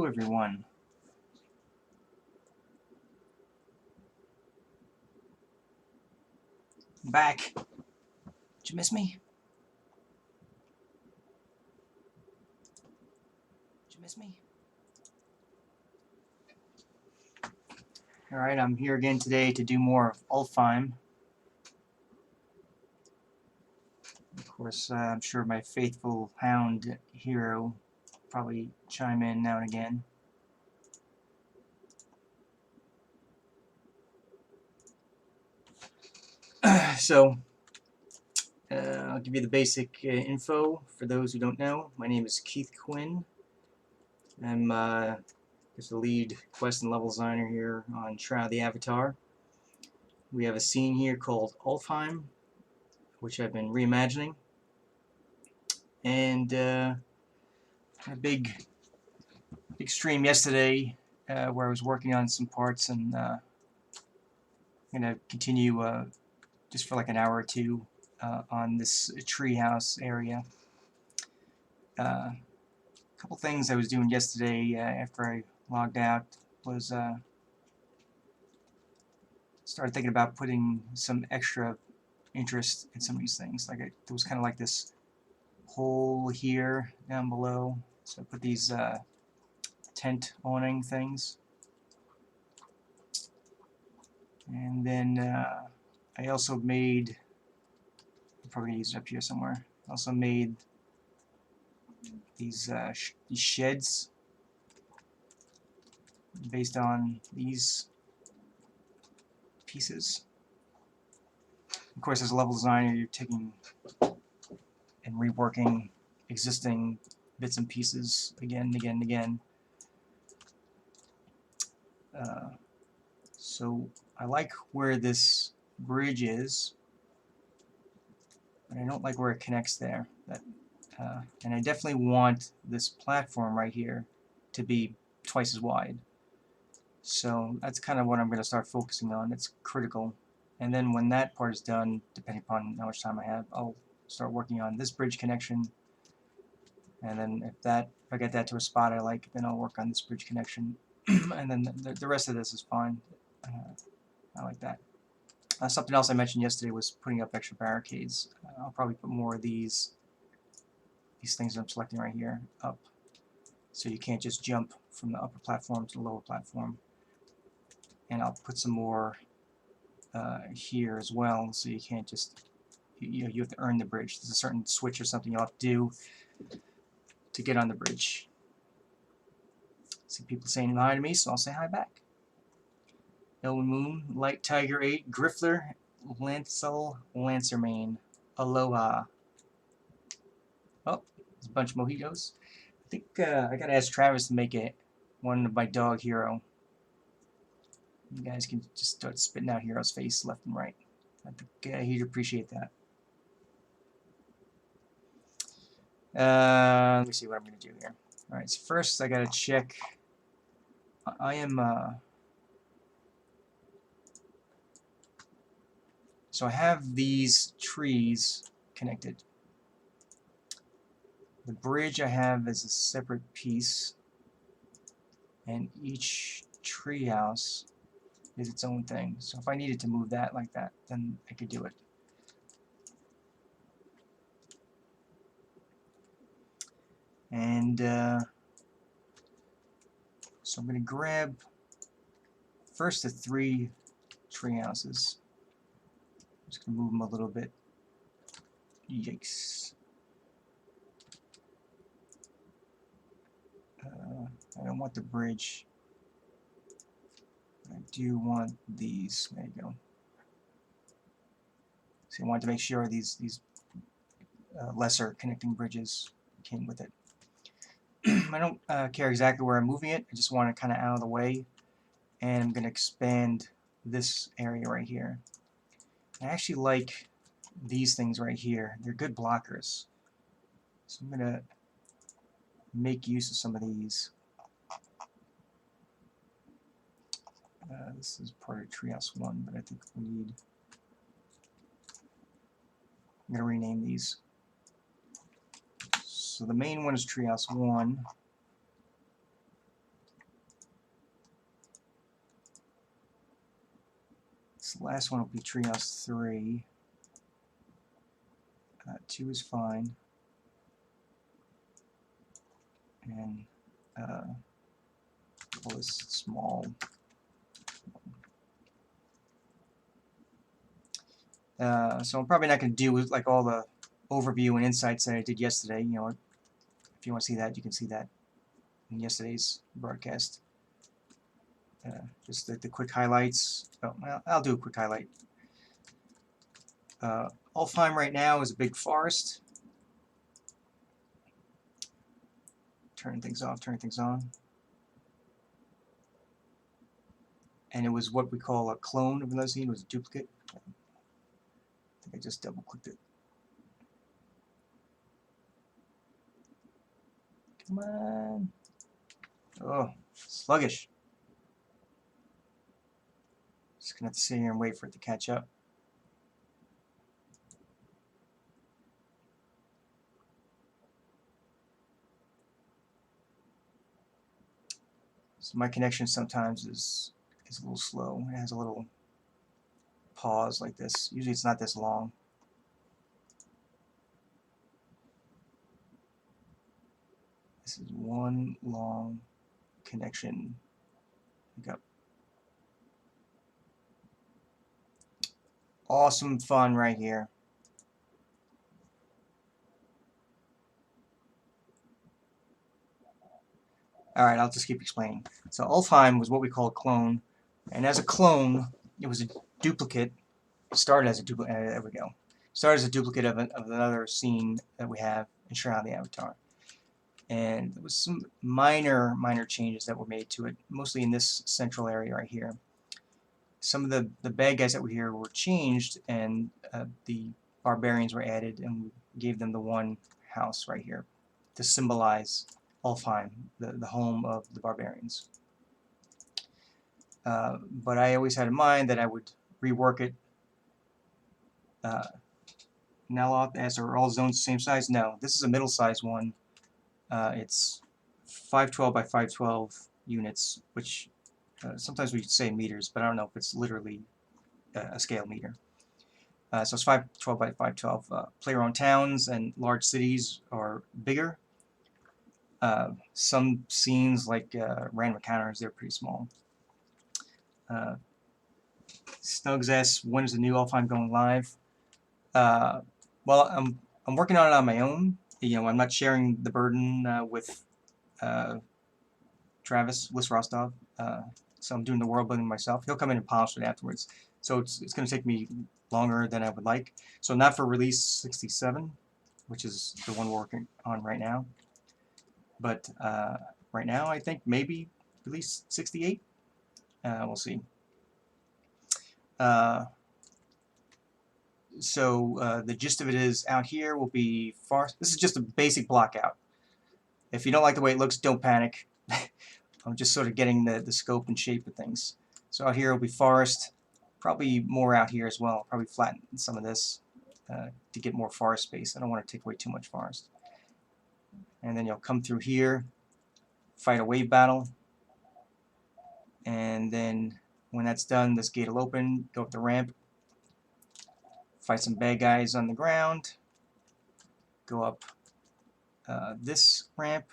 everyone. I'm back. Did you miss me? Did you miss me? Alright, I'm here again today to do more of Ulfheim. Of course, I'm sure my faithful hound hero probably chime in now and again. So, I'll give you the basic info for those who don't know. My name is Keith Quinn. I'm the lead quest and level designer here on Shroud the Avatar. We have a scene here called Ulfheim, which I've been reimagining. And a big stream yesterday where I was working on some parts, and I'm going to continue just for like an hour or two on this treehouse area. A couple things I was doing yesterday after I logged out was started thinking about putting some extra interest in some of these things. Like there was kind of like this hole here down below, so I put these tent awning things, and then I also made, I'm probably gonna use it up here somewhere. Also made these sheds based on these pieces. Of course, as a level designer, you're taking and reworking existing bits and pieces again and again and again. So I like where this bridge is, but I don't like where it connects there. And I definitely want this platform right here to be twice as wide. So that's kind of what I'm going to start focusing on. It's critical. And then when that part is done, depending upon how much time I have, I'll start working on this bridge connection. And then if I get that to a spot I like, then I'll work on this bridge connection. And then the rest of this is fine. I like that. Something else I mentioned yesterday was putting up extra barricades. I'll probably put more of these things that I'm selecting right here up, so you can't just jump from the upper platform to the lower platform. And I'll put some more here as well, so you can't just, you have to earn the bridge. There's a certain switch or something you'll have to do to get on the bridge. See people saying hi to me, so I'll say hi back. Elven Moon, Light Tiger 8, Griffler, Lancel, Lancermane, Aloha. Oh, there's a bunch of mojitos. I think I gotta ask Travis to make it one of my dog hero. You guys can just start spitting out Hero's face left and right. I think he'd appreciate that. Let me see what I'm going to do here. Alright, so first I got to check. I am... so I have these trees connected. The bridge I have is a separate piece, and each treehouse is its own thing. So if I needed to move that like that, then I could do it. And so I'm going to grab first the 3 tree houses. I'm just going to move them a little bit. Yikes. I don't want the bridge. I do want these. There you go. So I wanted to make sure these lesser connecting bridges came with it. I don't care exactly where I'm moving it. I just want it kind of out of the way. And I'm going to expand this area right here. I actually like these things right here. They're good blockers. So I'm going to make use of some of these. This is part of Treehouse 1, but I think we need... I'm going to rename these. So the main one is Treehouse 1. This last one will be treehouse 3. 2 is fine. And call this small. So I'm probably not going to do like all the overview and insights that I did yesterday. You know, if you want to see that, you can see that in yesterday's broadcast. Just the quick highlights. Oh, well, I'll do a quick highlight. Ulfheim right now is a big forest. Turning things off, turning things on. And it was what we call a clone of another scene. It was a duplicate. I think I just double clicked it. Come on. Oh, sluggish. Just gonna have to sit here and wait for it to catch up. So my connection sometimes is a little slow. It has a little pause like this. Usually it's not this long. This is one long connection hiccup. Awesome fun right here. Alright, I'll just keep explaining. So Ulfheim was what we call a clone, and as a clone, it was a duplicate. It started as a duplicate. There we go. Started as a duplicate of another scene that we have in Shroud the Avatar. And there was some minor changes that were made to it, mostly in this central area right here. Some of the bad guys that were here were changed, and the barbarians were added, and we gave them the one house right here to symbolize Ulfheim, the home of the barbarians. But I always had in mind that I would rework it. Now, are all zones the same size? No, this is a middle size one. It's 512 by 512 units, which sometimes we say meters, but I don't know if it's literally a scale meter. So it's 512 by 512. Player-owned towns and large cities are bigger. Some scenes like random encounters, they're pretty small. Snugs asks, when is the new Ulfheim going live? Well, I'm working on it on my own. You know, I'm not sharing the burden with Travis Rostov. So I'm doing the world building myself. He'll come in and polish it afterwards. So it's going to take me longer than I would like. So not for release 67, which is the one we're working on right now. But right now, I think maybe release 68. We'll see. So the gist of it is, out here will be far. This is just a basic block out. If you don't like the way it looks, don't panic. I'm just sort of getting the scope and shape of things. So out here will be forest, probably more out here as well. Probably flatten some of this to get more forest space. I don't want to take away too much forest. And then you'll come through here, fight a wave battle, and then when that's done, this gate will open, go up the ramp, fight some bad guys on the ground, go up this ramp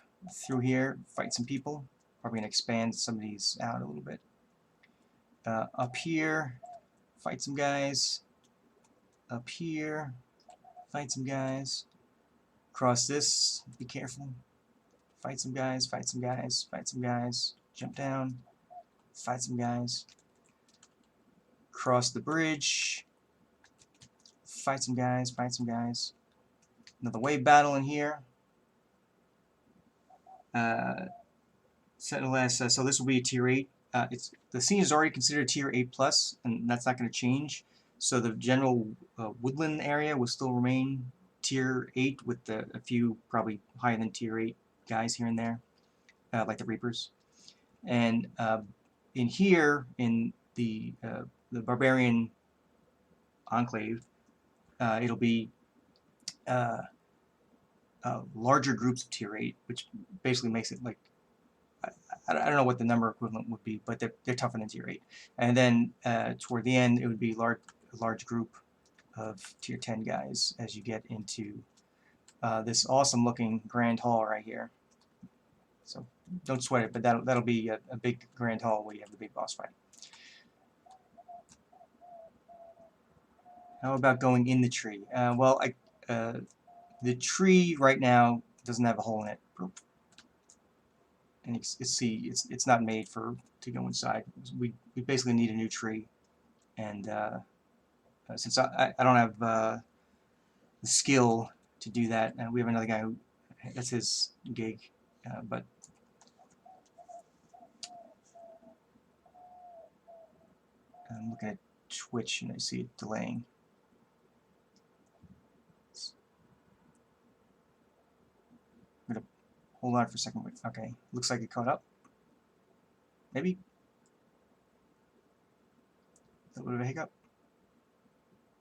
through here, fight some people. Probably going to expand some of these out a little bit. Up here, fight some guys. Up here, fight some guys. Cross this, be careful. Fight some guys, fight some guys, fight some guys. Jump down, fight some guys. Cross the bridge. Fight some guys, fight some guys. Another wave battle in here. Sentinel asks, so this will be a tier 8. The scene is already considered tier 8 plus, and that's not going to change. So the general woodland area will still remain tier 8 with a few probably higher than tier 8 guys here and there, like the Reapers. And in here, in the Barbarian Enclave, it'll be larger groups of tier 8, which basically makes it like I don't know what the number equivalent would be, but they're tougher than tier 8. And then toward the end, it would be a large group of tier 10 guys as you get into this awesome looking grand hall right here. So don't sweat it, but that'll be a big grand hall where you have the big boss fight. How about going in the tree? Well, the tree right now doesn't have a hole in it. And it's not made to go inside. We basically need a new tree, and since I don't have the skill to do that, and we have another guy who that's his gig, but I'm looking at Twitch and I see it delaying. I'm gonna hold on for a second. Okay, looks like it caught up. Maybe a little bit of a hiccup.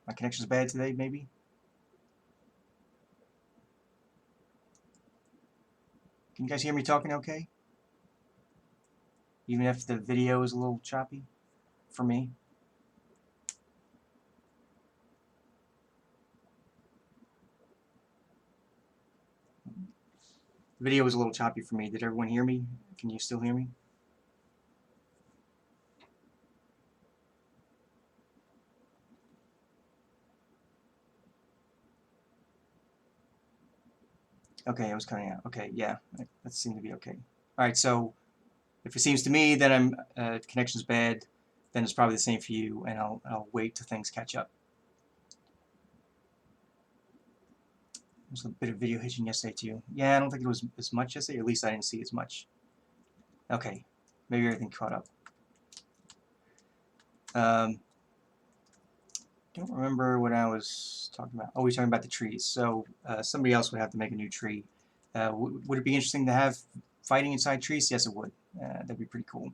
My connection's bad today, maybe. Can you guys hear me talking okay? Even if the video is a little choppy for me. The video was a little choppy for me. Did everyone hear me? Can you still hear me? Okay, I was cutting out. Okay, yeah, that seemed to be okay. All right, so if it seems to me that connection's bad, then it's probably the same for you, and I'll wait till things catch up. There's a bit of video hitching yesterday too. Yeah, I don't think it was as much yesterday. At least I didn't see as much. Okay, maybe everything caught up. Don't remember what I was talking about. Oh, we were talking about the trees. So somebody else would have to make a new tree. Would it be interesting to have fighting inside trees? Yes, it would. That'd be pretty cool.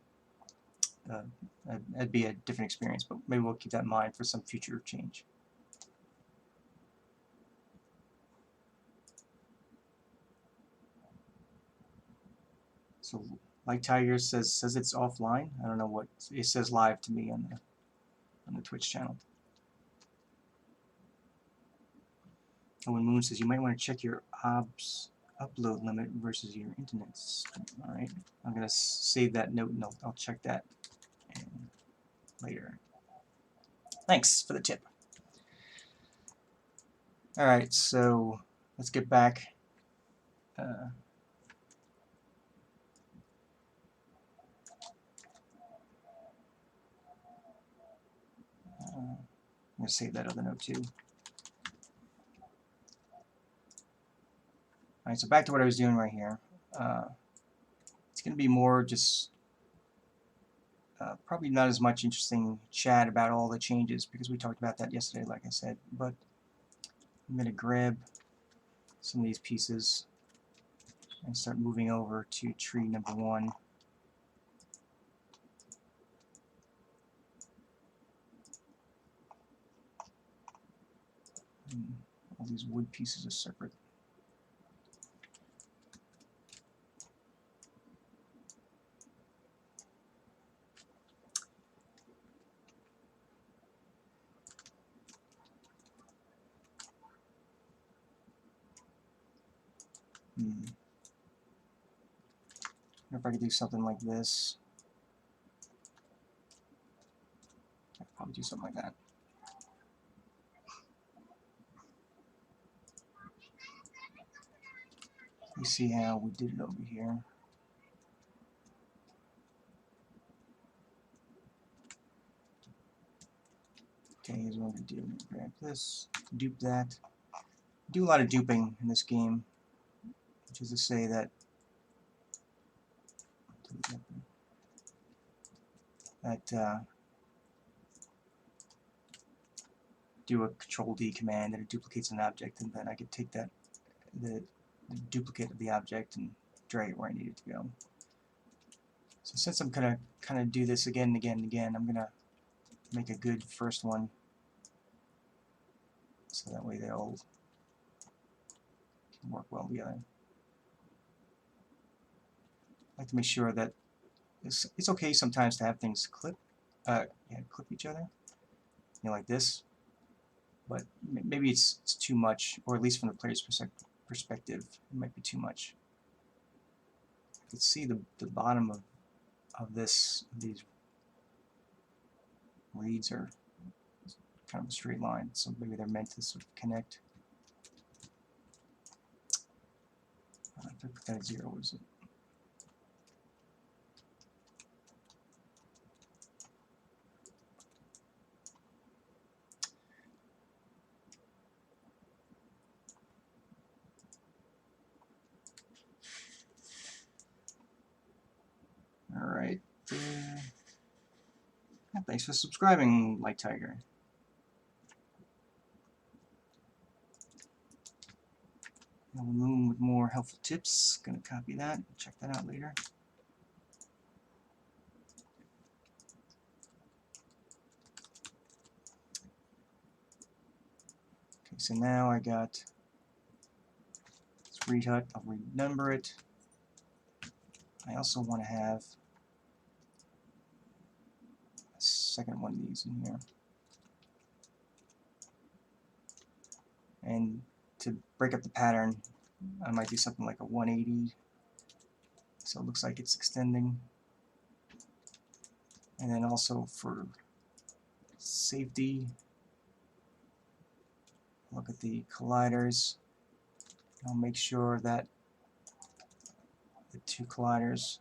That'd be a different experience, but maybe we'll keep that in mind for some future change. So Like Tiger says it's offline. I don't know what it says live to me on the Twitch channel. Oh, and Moon says you might want to check your OBS upload limit versus your internet. All right, I'm gonna save that note and I'll check that later. Thanks for the tip. All right, so let's get back. I'm going to save that other note too. Alright, so back to what I was doing right here. It's going to be more just probably not as much interesting chat about all the changes because we talked about that yesterday, like I said. But I'm going to grab some of these pieces and start moving over to tree number 1. All these wood pieces are separate. I wonder if I could do something like this. I'll probably do something like that. Let me see how we did it over here. Okay, here's what I'm going to do. Grab this, dupe that. Do a lot of duping in this game, which is to say that do a Control-D command and it duplicates an object, and then I could take the duplicate of the object and drag it where I need it to go. So since I'm gonna kind of do this again and again and again, I'm gonna make a good first one, so that way they all can work well together. like to make sure that it's okay sometimes to have things clip each other, you know, like this. But maybe it's too much, or at least from the player's perspective, it might be too much. You can see the bottom of these reeds are kind of a straight line, so maybe they're meant to sort of connect. If I put that at 0, what is it? Alright. Thanks for subscribing, Light Tiger. Now we'll move with more helpful tips. Gonna copy that, check that out later. Okay, so now I got this reed hut. I'll renumber it. I also want to have a second one of these in here. And to break up the pattern, I might do something like a 180, so it looks like it's extending. And then also for safety, look at the colliders. I'll make sure that the two colliders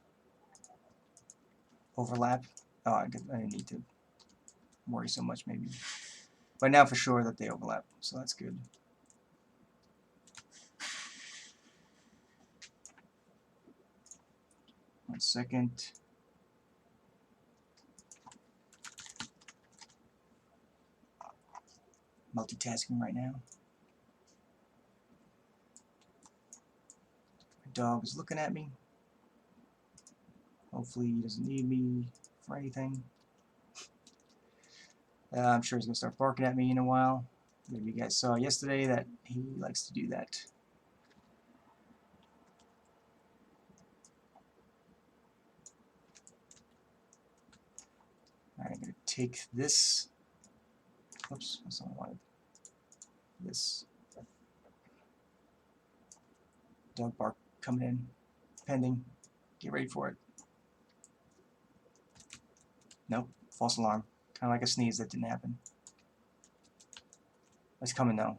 overlap. Oh, I didn't need to worry so much maybe. But now for sure that they overlap, so that's good. One second. Multitasking right now. My dog is looking at me. Hopefully he doesn't need me for anything. I'm sure he's going to start barking at me in a while. Maybe you guys saw yesterday that he likes to do that. Alright, I'm going to take this. Oops, that's not what I wanted. This dog bark coming in, pending. Get ready for it. Nope, false alarm. Kind of like a sneeze that didn't happen. It's coming though.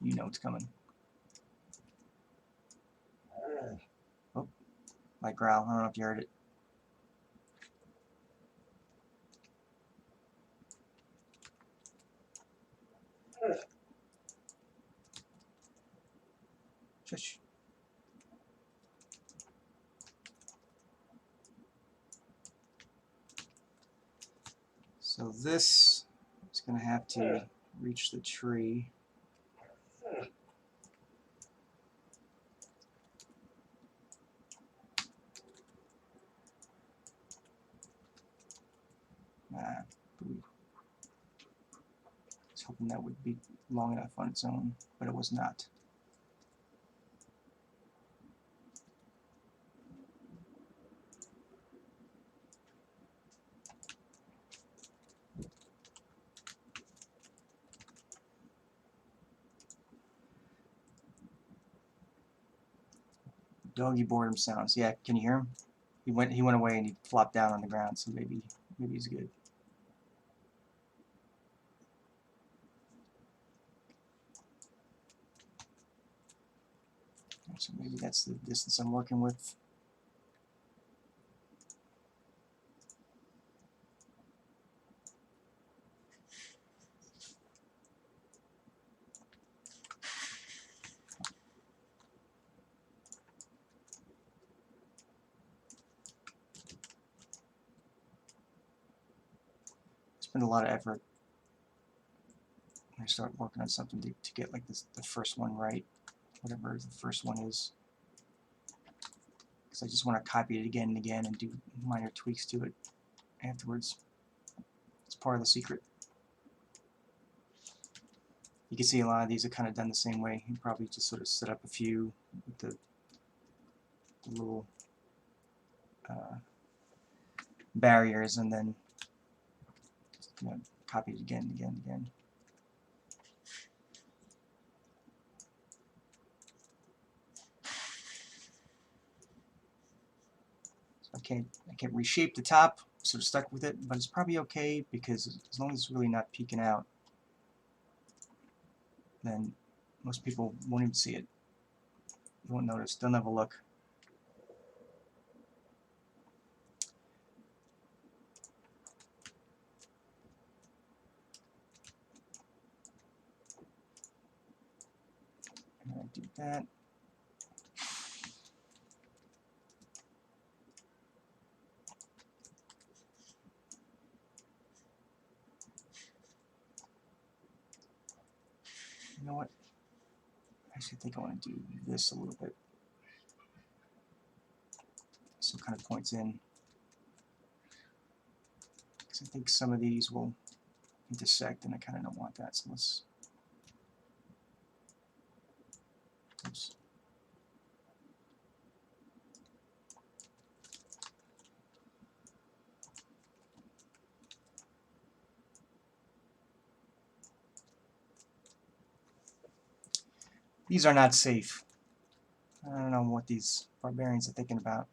You know it's coming. Oh, my growl. I don't know if you heard it. Shush. So this is going to have to reach the tree. I was hoping that would be long enough on its own, but it was not. Doggy boredom sounds. Yeah, can you hear him? He went away and he flopped down on the ground, so maybe he's good. So maybe that's the distance I'm working with. Spend a lot of effort when I start working on something to get like the first one right, whatever the first one is. Because I just want to copy it again and again and do minor tweaks to it afterwards. It's part of the secret. You can see a lot of these are kind of done the same way. You probably just sort of set up a few with the little barriers, and then copy it again, again. So I can't reshape the top, sort of stuck with it, but it's probably okay because as long as it's really not peeking out, then most people won't even see it. You won't notice. They'll never look. And I do that. You know what? I actually think I want to do this a little bit. So it kind of points in. Because I think some of these will intersect, and I kind of don't want that. So let's. Oops. These are not safe. I don't know what these barbarians are thinking about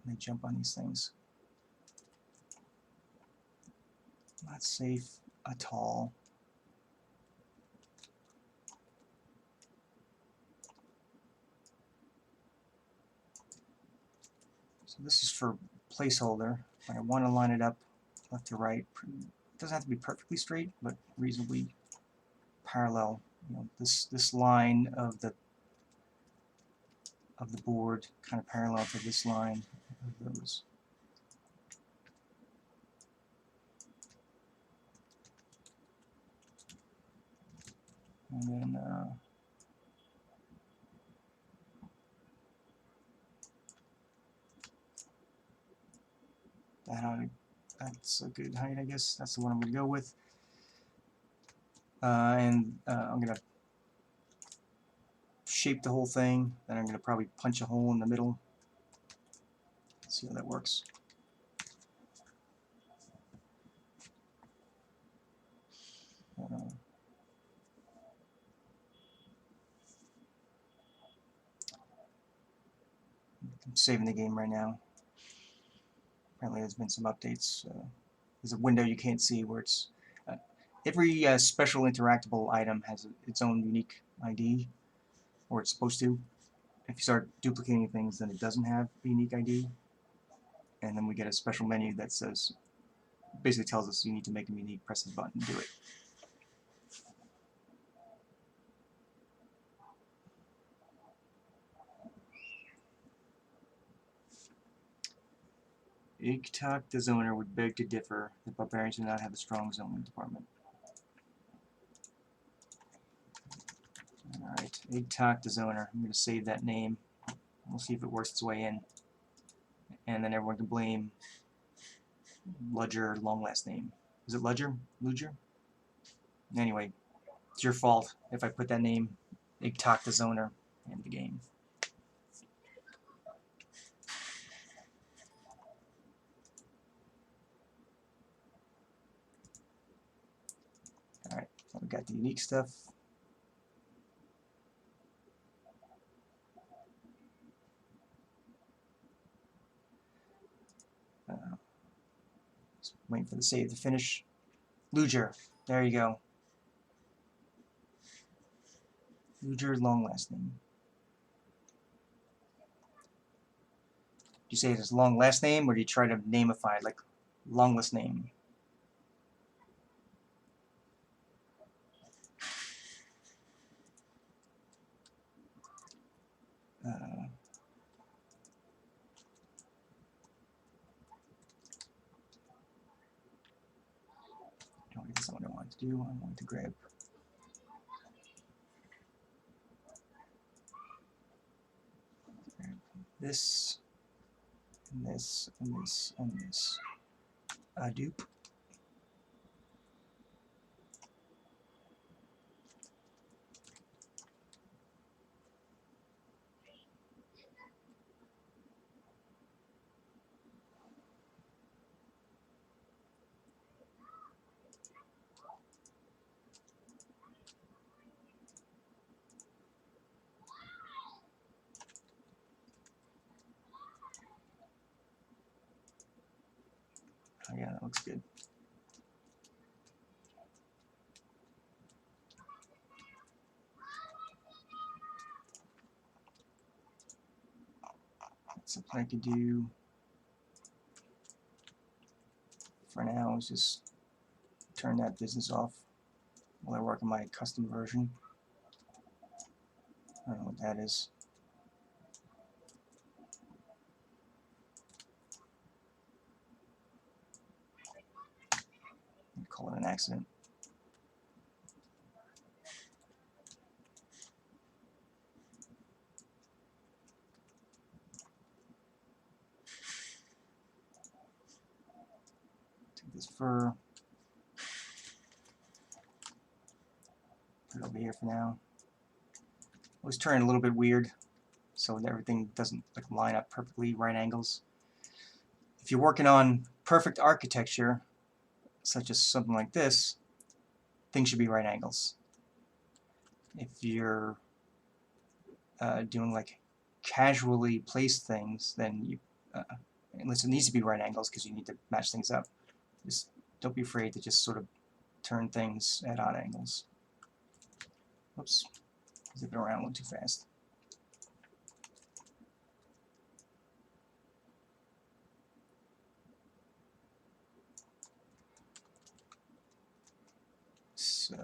when they jump on these things. Not safe at all. So this is for placeholder, but I want to line it up left to right. It doesn't have to be perfectly straight, but reasonably parallel. You know, this line of the board kind of parallel to this line of those. And then that's a good height, I guess. That's the one I'm going to go with. And I'm going to shape the whole thing. Then I'm going to probably punch a hole in the middle. Let's see how that works. I'm saving the game right now. Apparently there's been some updates. There's a window you can't see where it's... every special interactable item has its own unique ID, or it's supposed to. If you start duplicating things, then it doesn't have a unique ID. And then we get a special menu that says, basically tells us you need to make them unique, press the button, and do it. Igtok, the zoner, would beg to differ. The barbarians do not have a strong zoning department. Alright, Igtok, the zoner. I'm going to save that name. We'll see if it works its way in. And then everyone can blame Ludger, long last name. Is it Ludger? Ludger? Anyway, it's your fault if I put that name, Igtok, the zoner, in the game. Alright, so we've got the unique stuff. Just waiting for the save to finish. Ludger, there you go. Ludger, long last name. Do you say it as long last name, or do you try to nameify it, like longless name? No, that's not what I wanted to do. I wanted to grab this, and this, and this, and this. A dupe. Oh yeah, that looks good. Something I could do for now is just turn that business off while I work on my custom version. I don't know what that is. I'd call it an accident. Take this fur, put it over here for now. I was turning a little bit weird, so that everything doesn't like line up perfectly, right angles. If you're working on perfect architecture, such as something like this, things should be right angles. If you're doing like casually placed things, then you, unless it needs to be right angles because you need to match things up, just don't be afraid to just sort of turn things at odd angles. Oops, zip it around a little too fast. So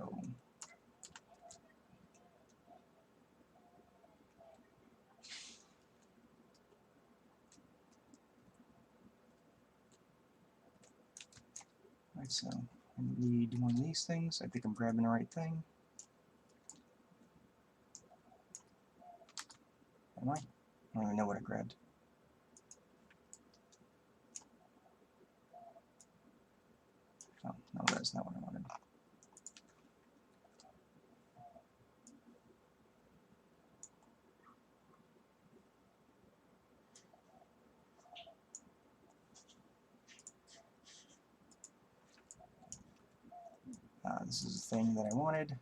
right, so I need one of these things. I think I'm grabbing the right thing. Am I? I don't even know what I grabbed. Oh, no, that's not what I wanted. This is the thing that I wanted.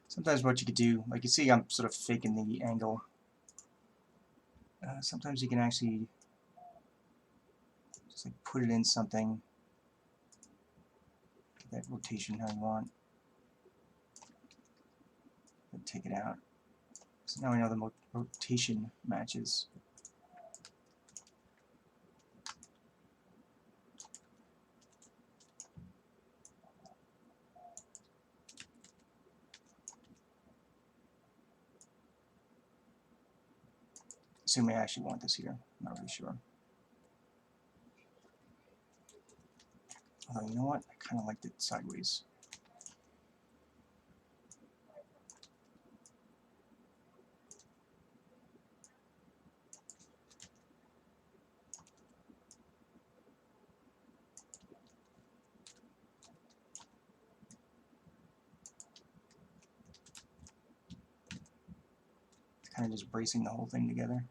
Sometimes what you could do, like you see I'm sort of faking the angle. Sometimes you can actually just like put it in something, get that rotation how you want, and take it out. So now we know the rotation matches. Assuming I actually want this here, I'm not really sure. Although, you know what? I kind of liked it sideways. It's kind of just bracing the whole thing together.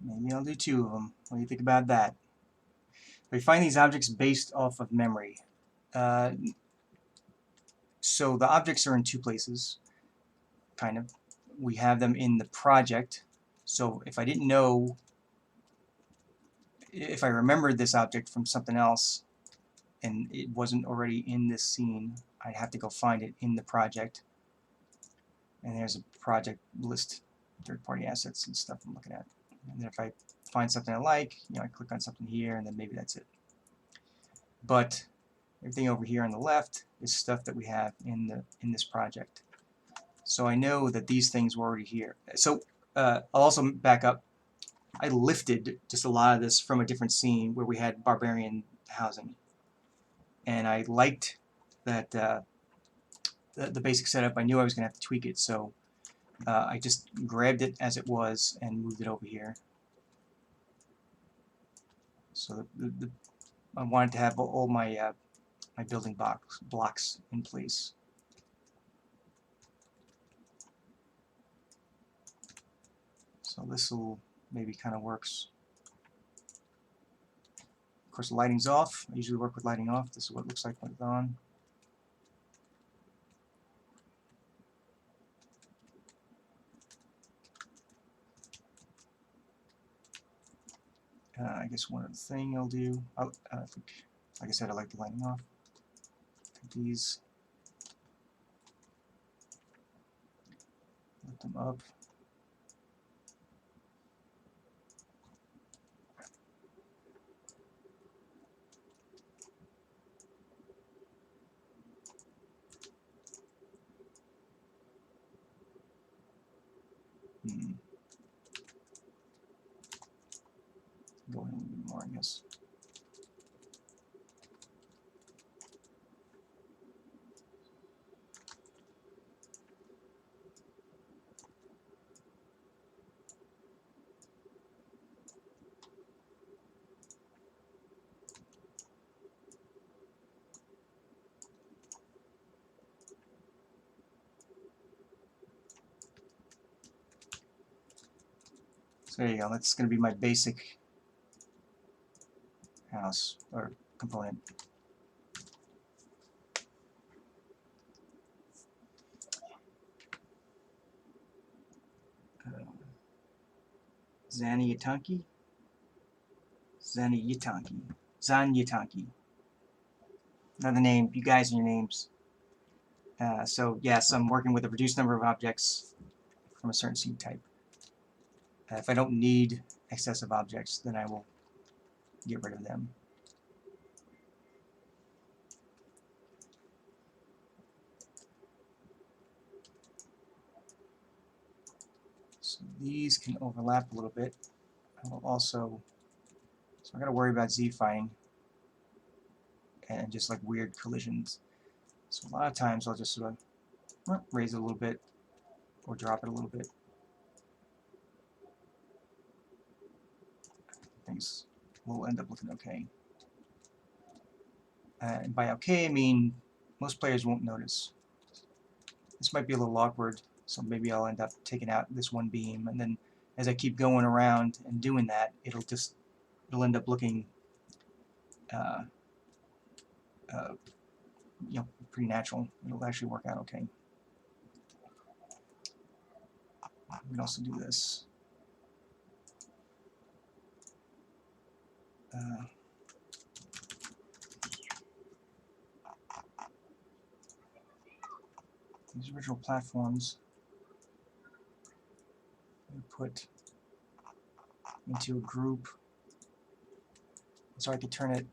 Maybe I'll do two of them. What do you think about that? We find these objects based off of memory. So the objects are in two places, kind of. We have them in the project. So if I didn't know, if I remembered this object from something else and it wasn't already in this scene, I'd have to go find it in the project. And there's a project list, third-party assets and stuff I'm looking at. And then if I find something I like, you know, I click on something here, and then maybe that's it. But everything over here on the left is stuff that we have in this project. So I know that these things were already here. So I'll also back up. I lifted just a lot of this from a different scene where we had barbarian housing, and I liked that the basic setup. I knew I was going to have to tweak it, so I just grabbed it as it was and moved it over here. So I wanted to have all my my building blocks in place. So this will maybe kind of works. Of course, the lighting's off. I usually work with lighting off. This is what it looks like when it's on. I guess one other thing I'll do, I think, like I said, I like the lighting off. Take these, lift them up. Go in a little bit more, I guess. So there you go. That's going to be my basic house or component. Zannio. Zanyatanki. Another name. You guys and your names. So yes, I'm working with a reduced number of objects from a certain seed type. If I don't need excessive objects, then I will get rid of them. So these can overlap a little bit. I will also, so I got to worry about Z-fining and just like weird collisions. So a lot of times I'll just sort of raise it a little bit or drop it a little bit. Things will end up looking okay. And by okay, I mean most players won't notice. This might be a little awkward, so maybe I'll end up taking out this one beam, and then as I keep going around and doing that, it'll end up looking you know, pretty natural. It'll actually work out okay. We can also do this. These original platforms we put into a group, so I could turn it,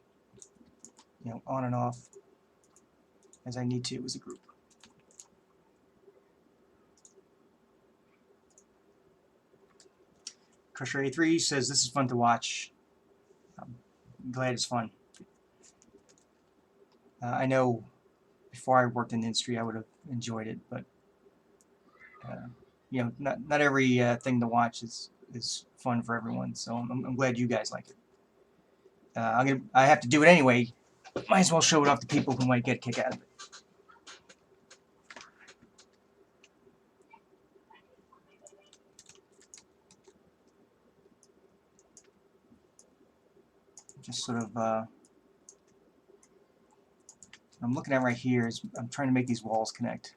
you know, on and off as I need to as a group. Crusher A3 says this is fun to watch. I'm glad it's fun. I know before I worked in the industry I would have enjoyed it, but you know, not every thing to watch is fun for everyone. So I'm glad you guys like it. I have to do it anyway. Might as well show it off to people who might get a kick out of it. Just sort of what I'm looking at right here is I'm trying to make these walls connect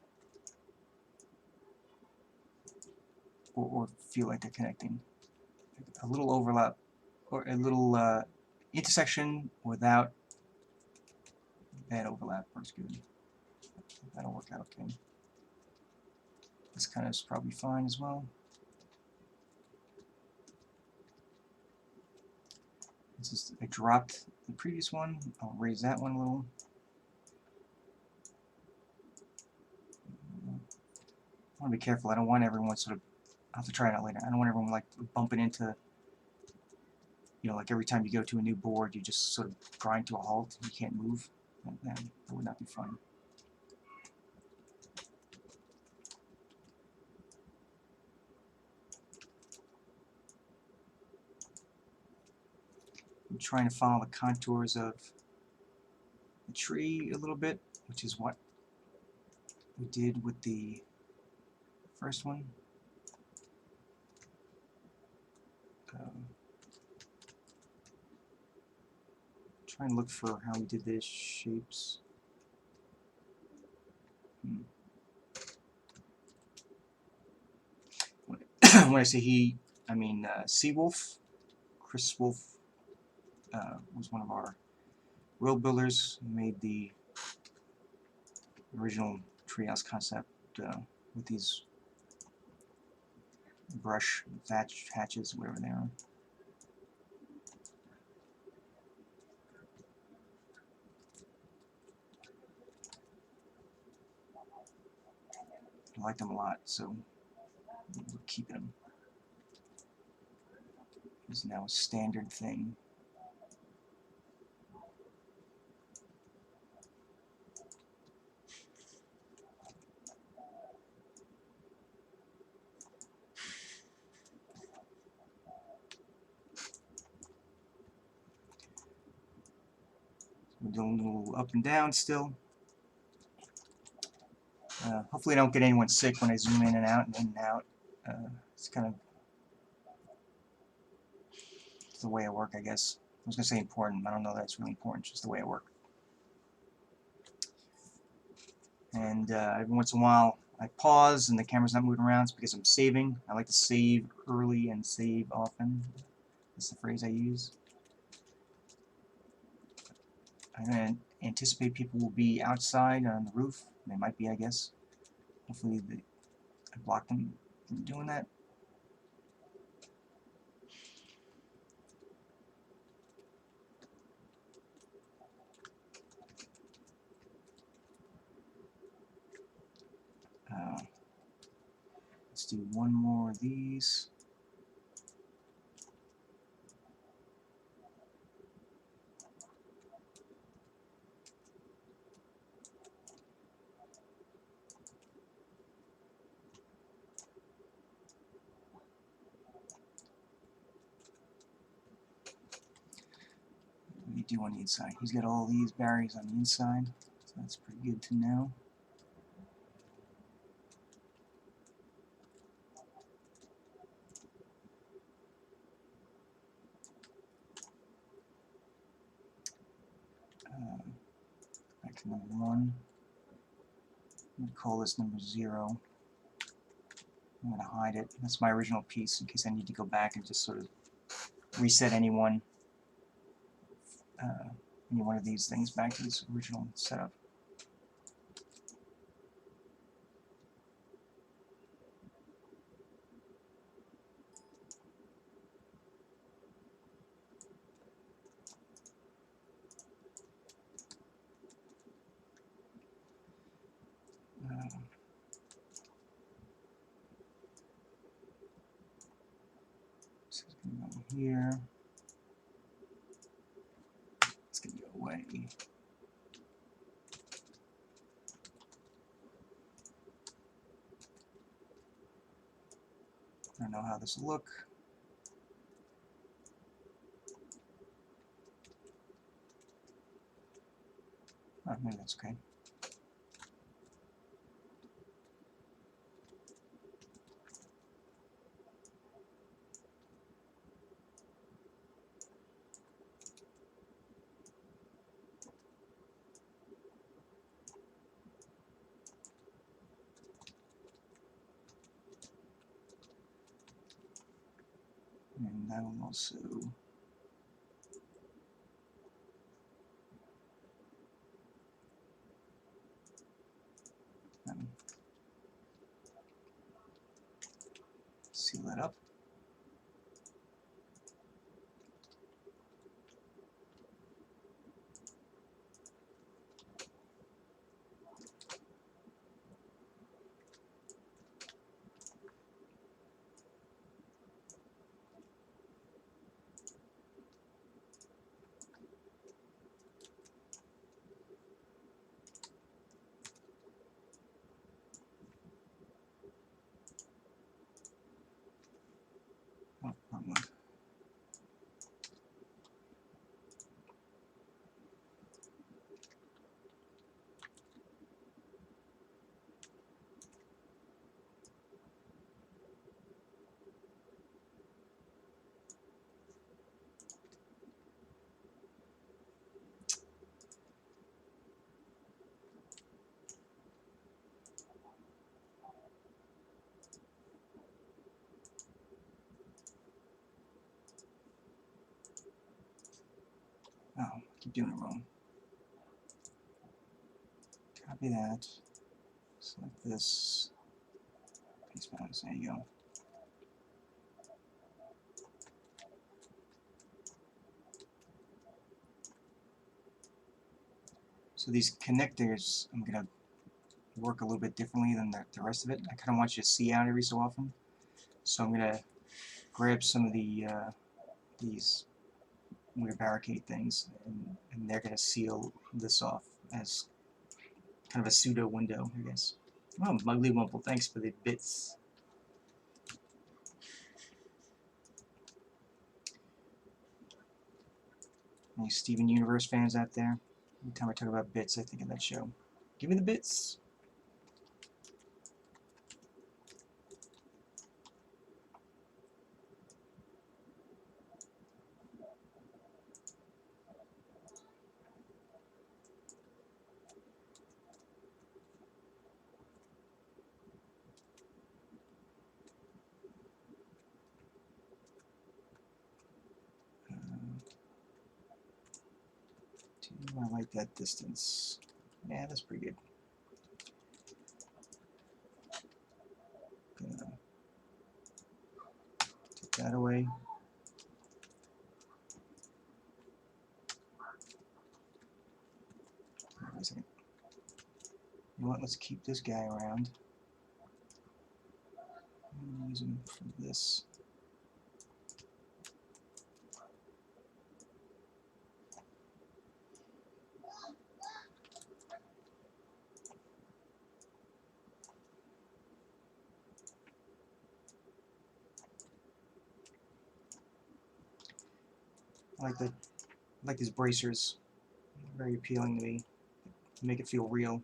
or feel like they're connecting. A little overlap or a little intersection without bad overlap works good. That'll work out okay. This kind of is probably fine as well. This is, I dropped the previous one. I'll raise that one a little. I want to be careful. I don't want everyone sort of, I'll have to try it out later. I don't want everyone like bumping into, you know, like every time you go to a new board, you just sort of grind to a halt. You can't move. That would not be fun. I'm trying to follow the contours of the tree a little bit, which is what we did with the first one. Try and look for how we did these shapes. When I say he, I mean Seawolf. Chris Wolf was one of our world builders who made the original treehouse concept with these brush thatch hatches, whatever they are. I like them a lot, so we're keeping them. It's now a standard thing. We're doing a little up and down still. Hopefully I don't get anyone sick when I zoom in and out and in and out. It's kind of the way I work, I guess. I was going to say important. I don't know that it's really important. It's just the way I work. And every once in a while I pause and the camera's not moving around. It's because I'm saving. I like to save early and save often. That's the phrase I use. I'm going to anticipate people will be outside on the roof. They might be, I guess. Hopefully I block them from doing that. Let's do one more of these. What do you do on the inside? He's got all these barriers on the inside, so that's pretty good to know. Back to number 1. I'm going to call this number 0. I'm going to hide it. That's my original piece in case I need to go back and just sort of reset any one of these things back to this original setup. So it's going to go here. It's going to go away. I don't know how this will look. Oh, maybe that's okay. And that will also seal that up. Keep doing it wrong. Copy that. Select this. Paste mouse. There you go. So these connectors, I'm going to work a little bit differently than the rest of it. I kind of want you to see out every so often. So I'm going to grab some of the these weird barricade things, and they're going to seal this off as kind of a pseudo window, I guess. Oh, Mugly Wumple, thanks for the bits. Any Steven Universe fans out there? Every time I talk about bits, I think of that show. Give me the bits. I like that distance. Yeah, that's pretty good. Gonna take that away. Wait a second. You know what? Let's keep this guy around. Use him for this. I like these bracers. Very appealing to me. Make it feel real.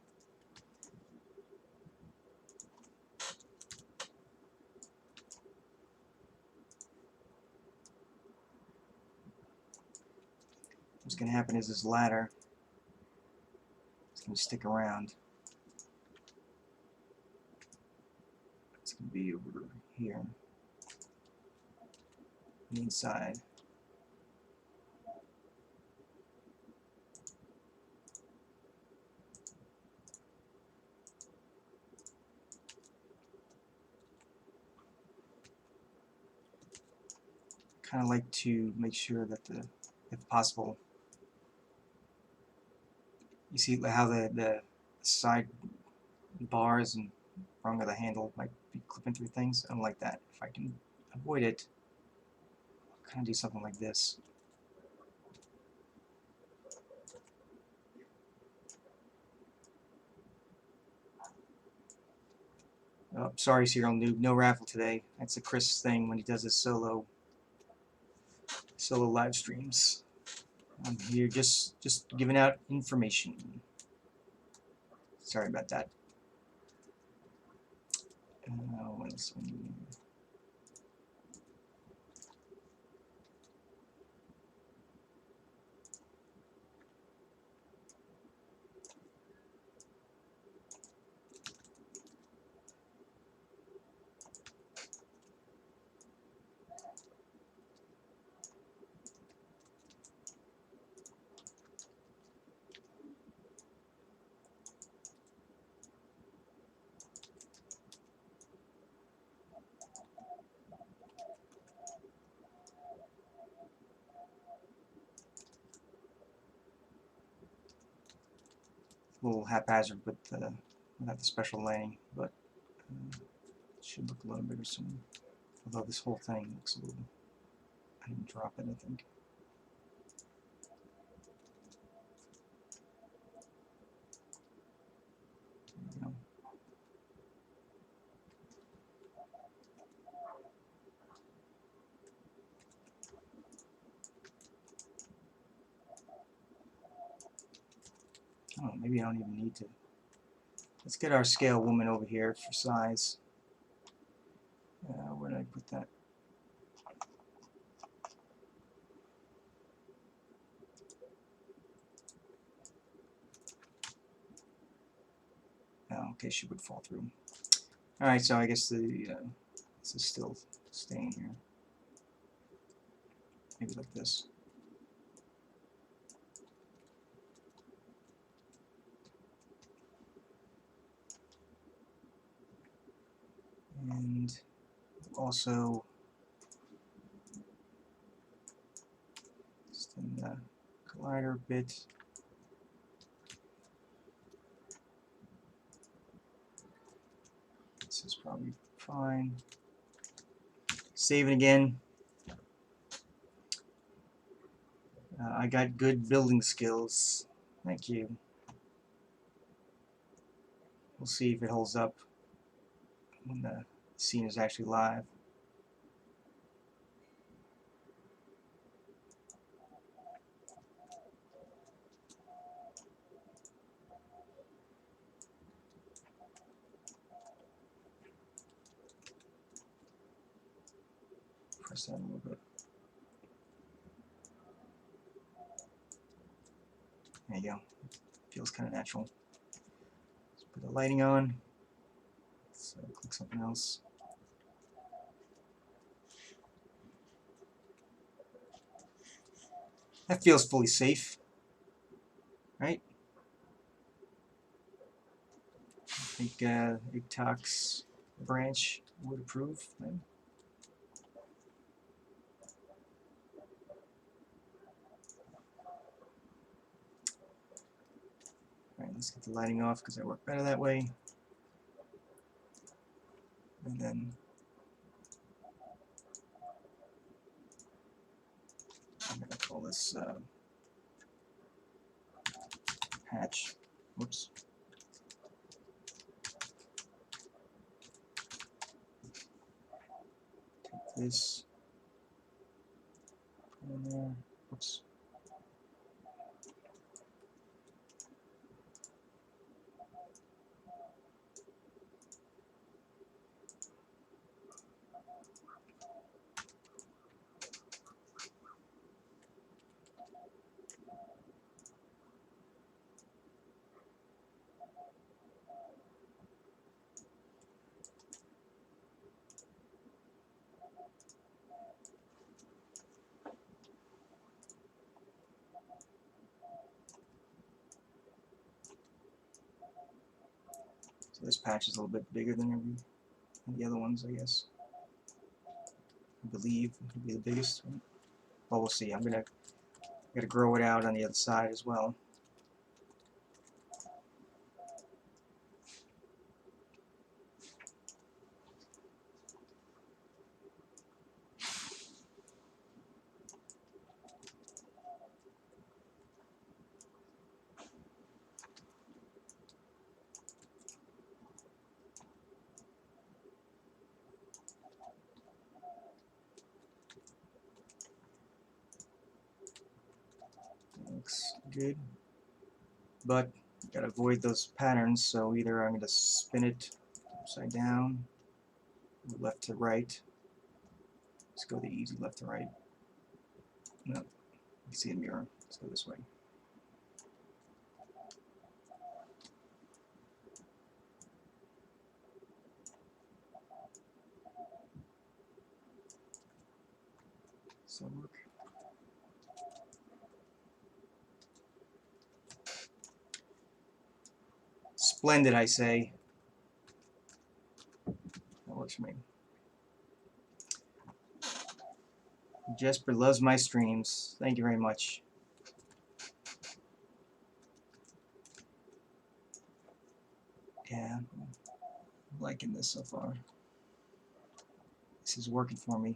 What's going to happen is this ladder is going to stick around. It's going to be over here on the inside. Kind of like to make sure that if possible, you see how the side bars and rung of the handle might be clipping through things. I don't like that. If I can avoid it, I'll kind of do something like this. Oh, sorry, Serial Noob, no raffle today. That's a Chris thing when he does his solo live streams. I'm here just giving out information. Sorry about that. What else do we need? A little haphazard with without the special lighting, but it should look a little bigger soon. Although this whole thing looks a little... I didn't drop it, I think. There we go. Oh, maybe I don't even need to. Let's get our scale woman over here for size. Where did I put that? Oh, okay, she would fall through. Alright, so I guess this is still staying here. Maybe like this. Also extend the collider a bit. This is probably fine. Save it again. I got good building skills. Thank you. We'll see if it holds up when the scene is actually live. Press that a little bit. There you go. Feels kind of natural. Let's put the lighting on. Let's click something else. That feels fully safe, right? I think Igtox branch would approve then. Alright, let's get the lighting off because I work better that way. And then I'm going to call this hatch. Whoops. Take this. Put in there. Whoops. So this patch is a little bit bigger than the other ones, I guess. I believe it will be the biggest one. Well, we'll see. I'm gonna grow it out on the other side as well. That looks good. But you gotta avoid those patterns, so either I'm gonna spin it upside down, left to right. Let's go the easy left to right. No, you see a mirror. Let's go this way. So look. Splendid, I say. That works for me. Jesper loves my streams. Thank you very much. Yeah, I'm liking this so far. This is working for me.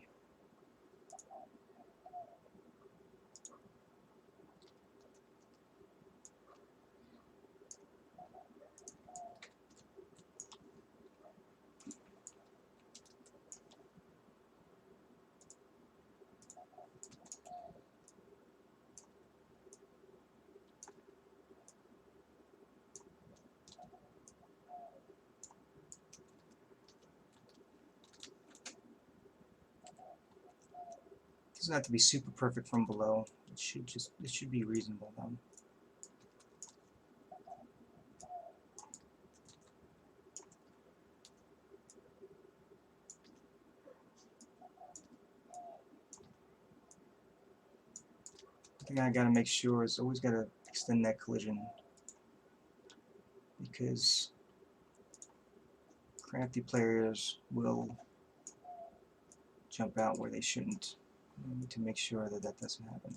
It doesn't have to be super perfect from below. It should be reasonable though. The thing I gotta make sure is always gotta extend that collision, because crafty players will jump out where they shouldn't. I need to make sure that that doesn't happen.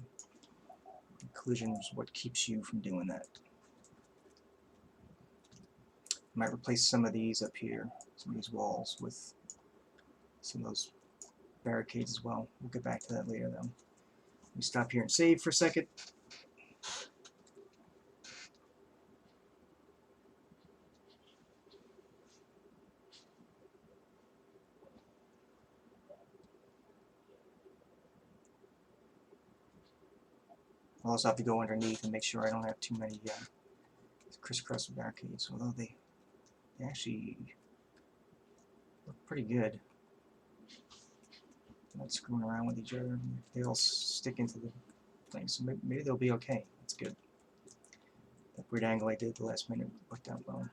Collision is what keeps you from doing that. Might replace some of these up here, some of these walls, with some of those barricades as well. We'll get back to that later though. Let me stop here and save for a second. I'll also have to go underneath and make sure I don't have too many crisscross barricades, although they actually look pretty good. Not screwing around with each other. They all stick into the thing, so maybe they'll be okay. That's good. That weird angle I did at the last minute worked out well.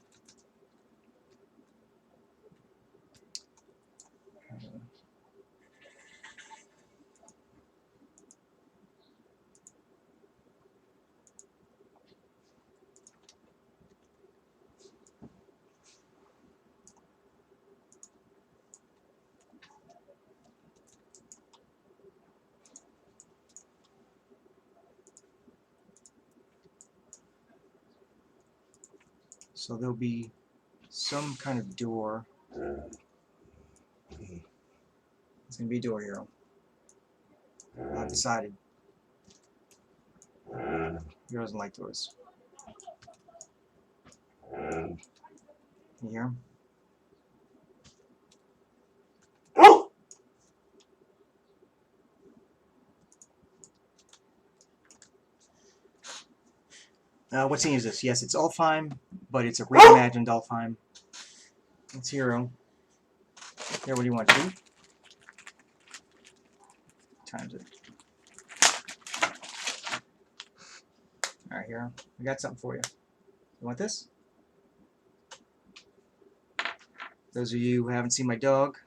So there'll be some kind of door. It's going to be a door hero. Not decided. He doesn't like doors. Can you hear him? What scene is this? Yes, it's Ulfheim, but it's a reimagined Ulfheim. It's Hero. Here, what do you want to do? Times it. Alright, Hero. We got something for you. You want this? Those of you who haven't seen my dog,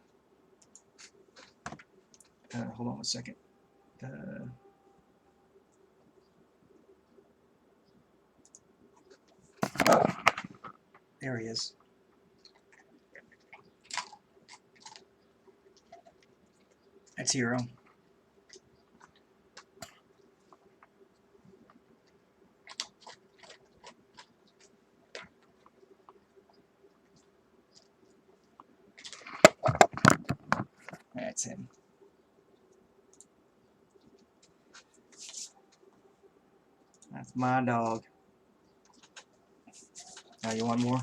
hold on 1 second. There he is. That's Hero. That's him. That's my dog. Now you want more?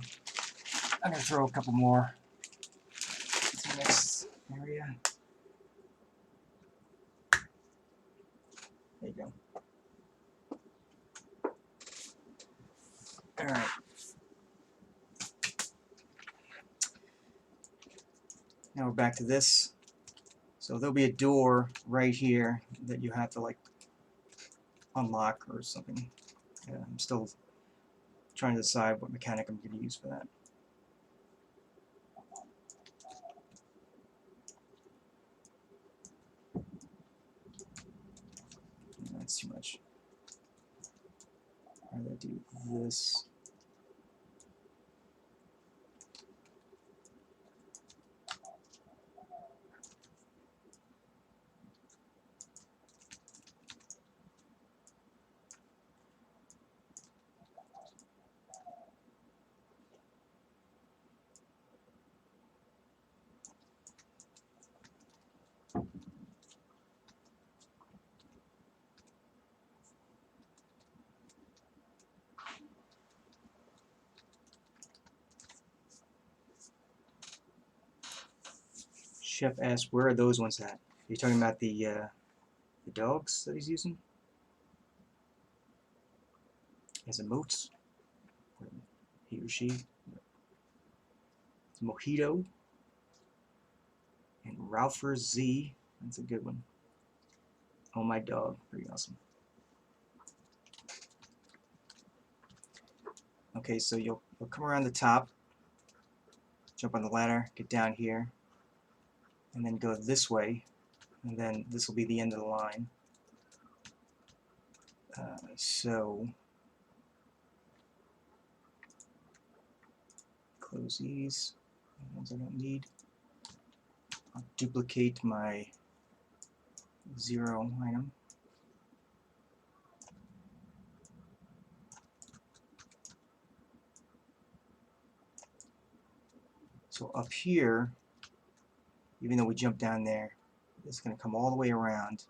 I'm going to throw a couple more to the next area. There you go. Alright. Now we're back to this. So there'll be a door right here that you have to like unlock or something. I'm still trying to decide what mechanic I'm going to use for that. That's too much. How do I do this? Chef asks, where are those ones at? Are you talking about the dogs that he's using? As emotes? He or she? It's Mojito. And Ralpher Z. That's a good one. Oh my dog. Pretty awesome. Okay, so you'll come around the top, jump on the ladder, get down here, and then go this way, and then this will be the end of the line. So close these, the ones I don't need. I'll duplicate my 0 item. So up here, even though we jump down there, it's going to come all the way around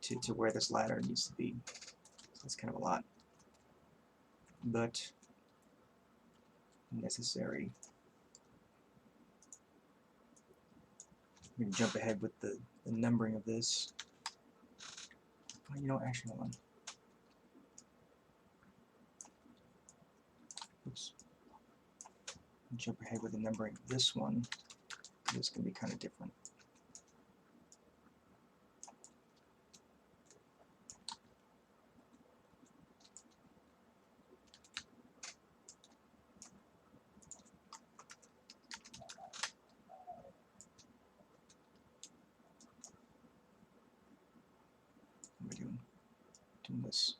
to where this ladder needs to be. So that's kind of a lot, but necessary. I'm going to jump ahead with the numbering of this. Oh, you know, actually, hold on. Oops. Jump ahead with the numbering of this one. It's going to be kind of different. What are we doing? Doing this.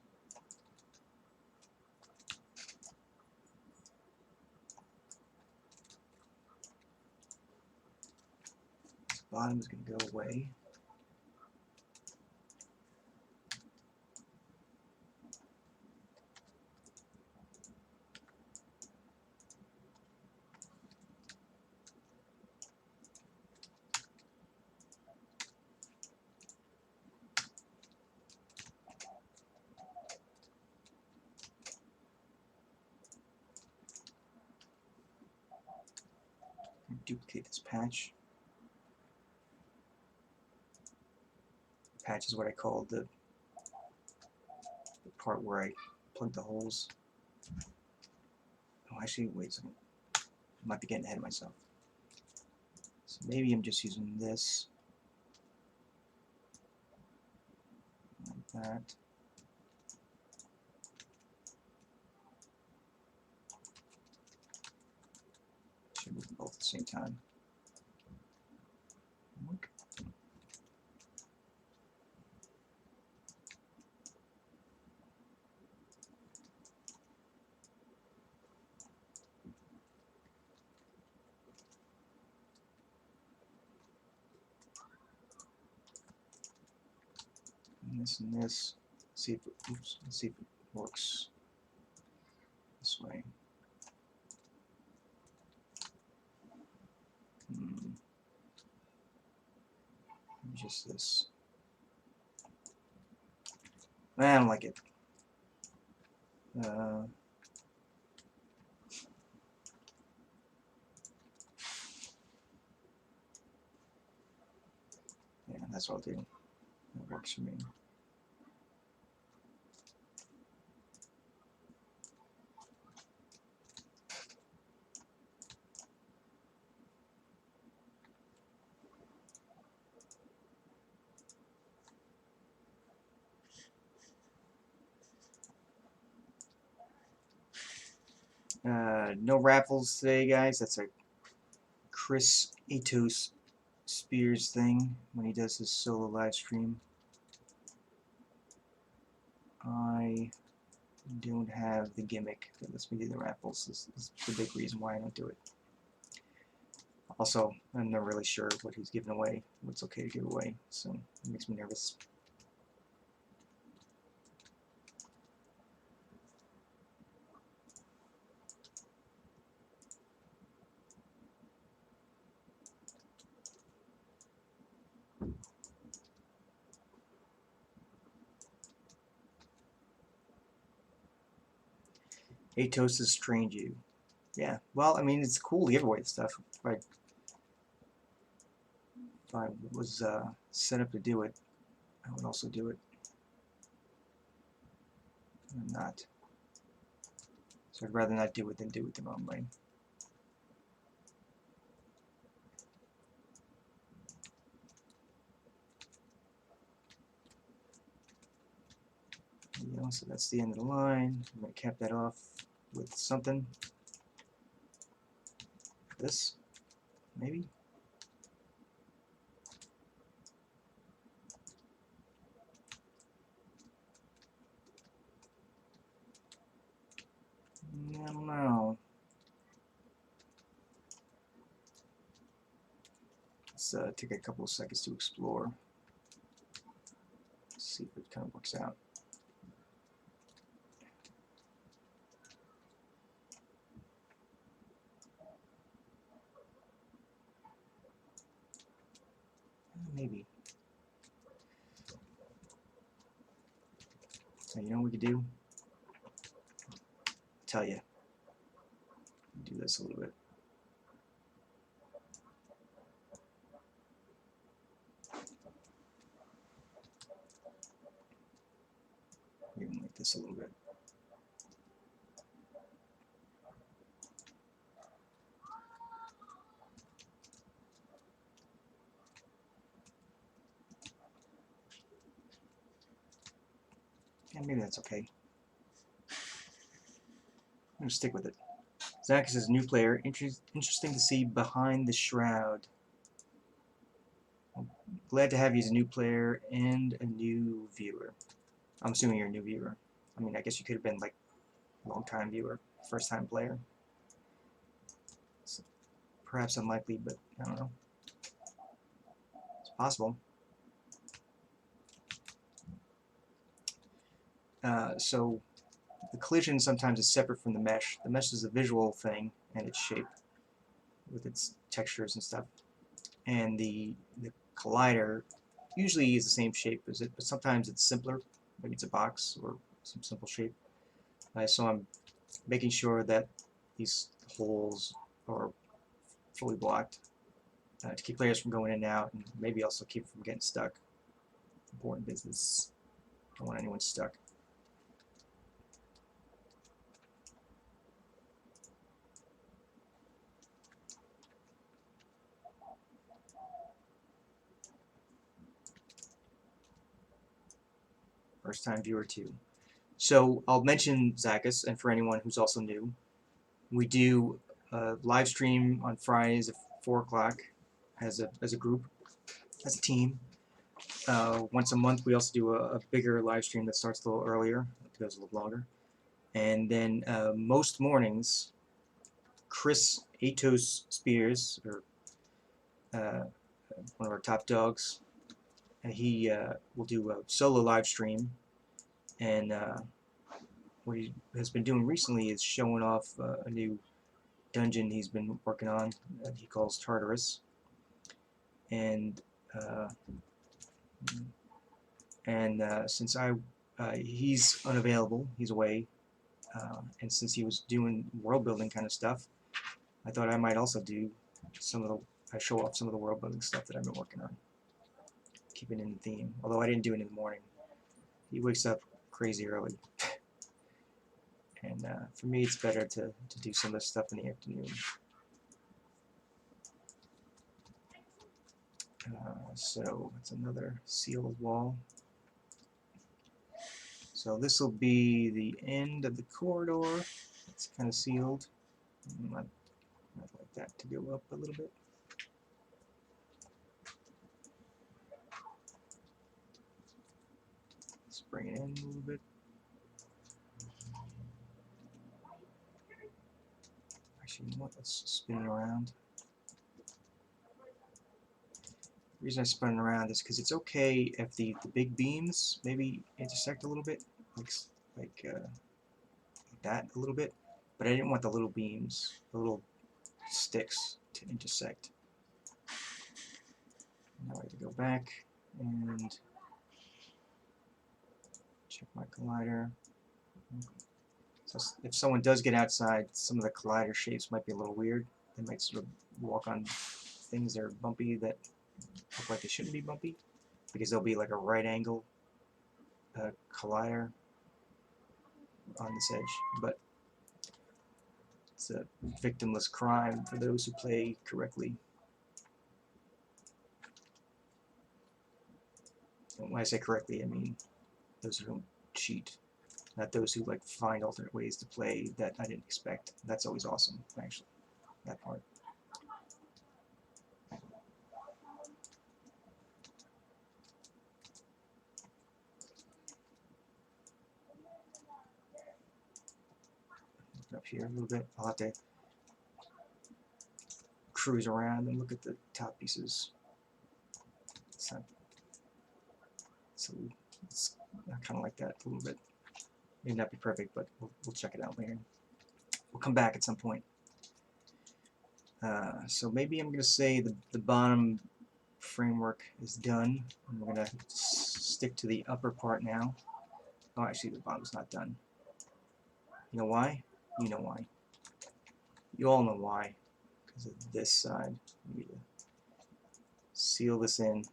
This bottom is going to go away. Duplicate this patch. Patch is what I call the part where I plug the holes. Oh, actually, wait a second. I might be getting ahead of myself. So maybe I'm just using this like that. Should move them both at the same time. Look. And this. See if it, oops, let's see if it works this way. Just this. I don't like it. Yeah, that's what I'll do. That works for me. No raffles today, guys. That's a Chris Atos Spears thing when he does his solo live stream. I don't have the gimmick that lets me do the raffles. This is the big reason why I don't do it. Also, I'm not really sure what he's giving away, what's okay to give away, so it makes me nervous. Atos is strange you. Yeah, well, I mean, it's cool to give away the stuff. If I was set up to do it, I would also do it. I'm not. So I'd rather not do it than do it the wrong way. You know, so that's the end of the line. I'm going to cap that off with something. This, maybe. I don't know. Let's take a couple of seconds to explore. See if it kind of works out. Maybe. So you know what we could do? I'll tell you. Do this a little bit. Even like this a little bit. Yeah, maybe that's okay. I'm going to stick with it. Zach says, new player. Interesting to see behind the shroud. I'm glad to have you as a new player and a new viewer. I'm assuming you're a new viewer. I mean, I guess you could have been like a long-time viewer, first-time player. So, perhaps unlikely, but I don't know. It's possible. So the collision sometimes is separate from the mesh. The mesh is a visual thing and its shape with its textures and stuff. And the collider usually is the same shape as it, but sometimes it's simpler. Maybe it's a box or some simple shape. So I'm making sure that these holes are fully blocked to keep players from going in and out, and maybe also keep them from getting stuck. Important business. Don't want anyone stuck. First time viewer too. So I'll mention Zacchus, and for anyone who's also new, we do a live stream on Fridays at 4 o'clock as a group, as a team. Once a month we also do a bigger live stream that starts a little earlier, it goes a little longer. And then most mornings, Chris Atos Spears, or one of our top dogs, and he will do a solo live stream. And what he has been doing recently is showing off a new dungeon he's been working on that he calls Tartarus. And since he's unavailable, he's away, and since he was doing world building kind of stuff, I thought I might also do some of the show off some of the world building stuff that I've been working on, keeping in the theme. Although I didn't do it in the morning. He wakes up crazy early, and for me it's better to do some of this stuff in the afternoon. So it's another sealed wall. So this will be the end of the corridor. It's kind of sealed. I'd like that to go up a little bit. Let's bring it in a little bit. Actually, you know what? Let's spin it around. The reason I spun it around is because it's okay if the big beams maybe intersect a little bit, like that a little bit, but I didn't want the little beams, the little sticks to intersect. Now I have to go back and check my collider. So if someone does get outside, some of the collider shapes might be a little weird. They might sort of walk on things that are bumpy that look like they shouldn't be bumpy, because there'll be like a right angle collider on this edge. But it's a victimless crime for those who play correctly. And when I say correctly, I mean those who don't cheat, not those who like find alternate ways to play that I didn't expect. That's always awesome, actually, that part. Up here a little bit. I'll have to cruise around and look at the top pieces. It's not so It's kind of like that a little bit. May not be perfect, but we'll check it out later. We'll come back at some point. So maybe I'm going to say the bottom framework is done. And we're going to stick to the upper part now. Oh, actually, the bottom's not done. You know why? You know why. You all know why. Because of this side. We need to seal this in.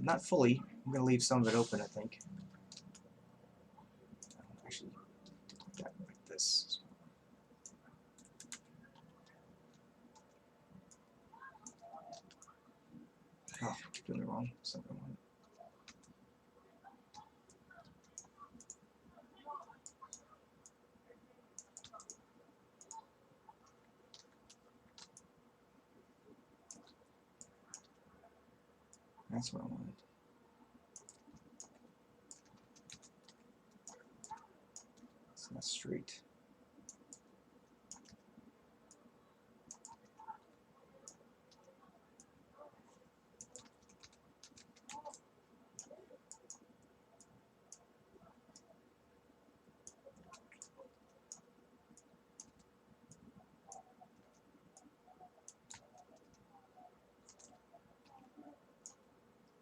Not fully. I'm going to leave some of it open, I think. Actually, like this. Oh, I'm doing it wrong. Something wrong. That's what I wanted. It's not straight.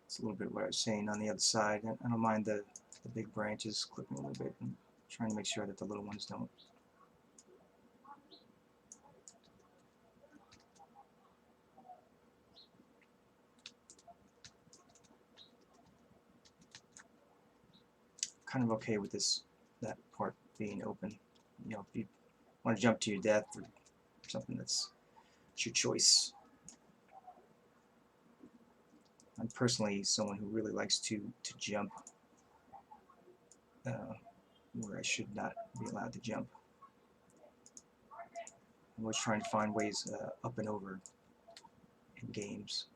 It's a little bit what I was saying on the other side. I don't mind the big branches clipping a little bit and trying to make sure that the little ones don't. Kind of okay with that part being open. You know, if you want to jump to your death or something, it's your choice. I'm personally someone who really likes to jump where I should not be allowed to jump. I'm always trying to find ways up and over in games.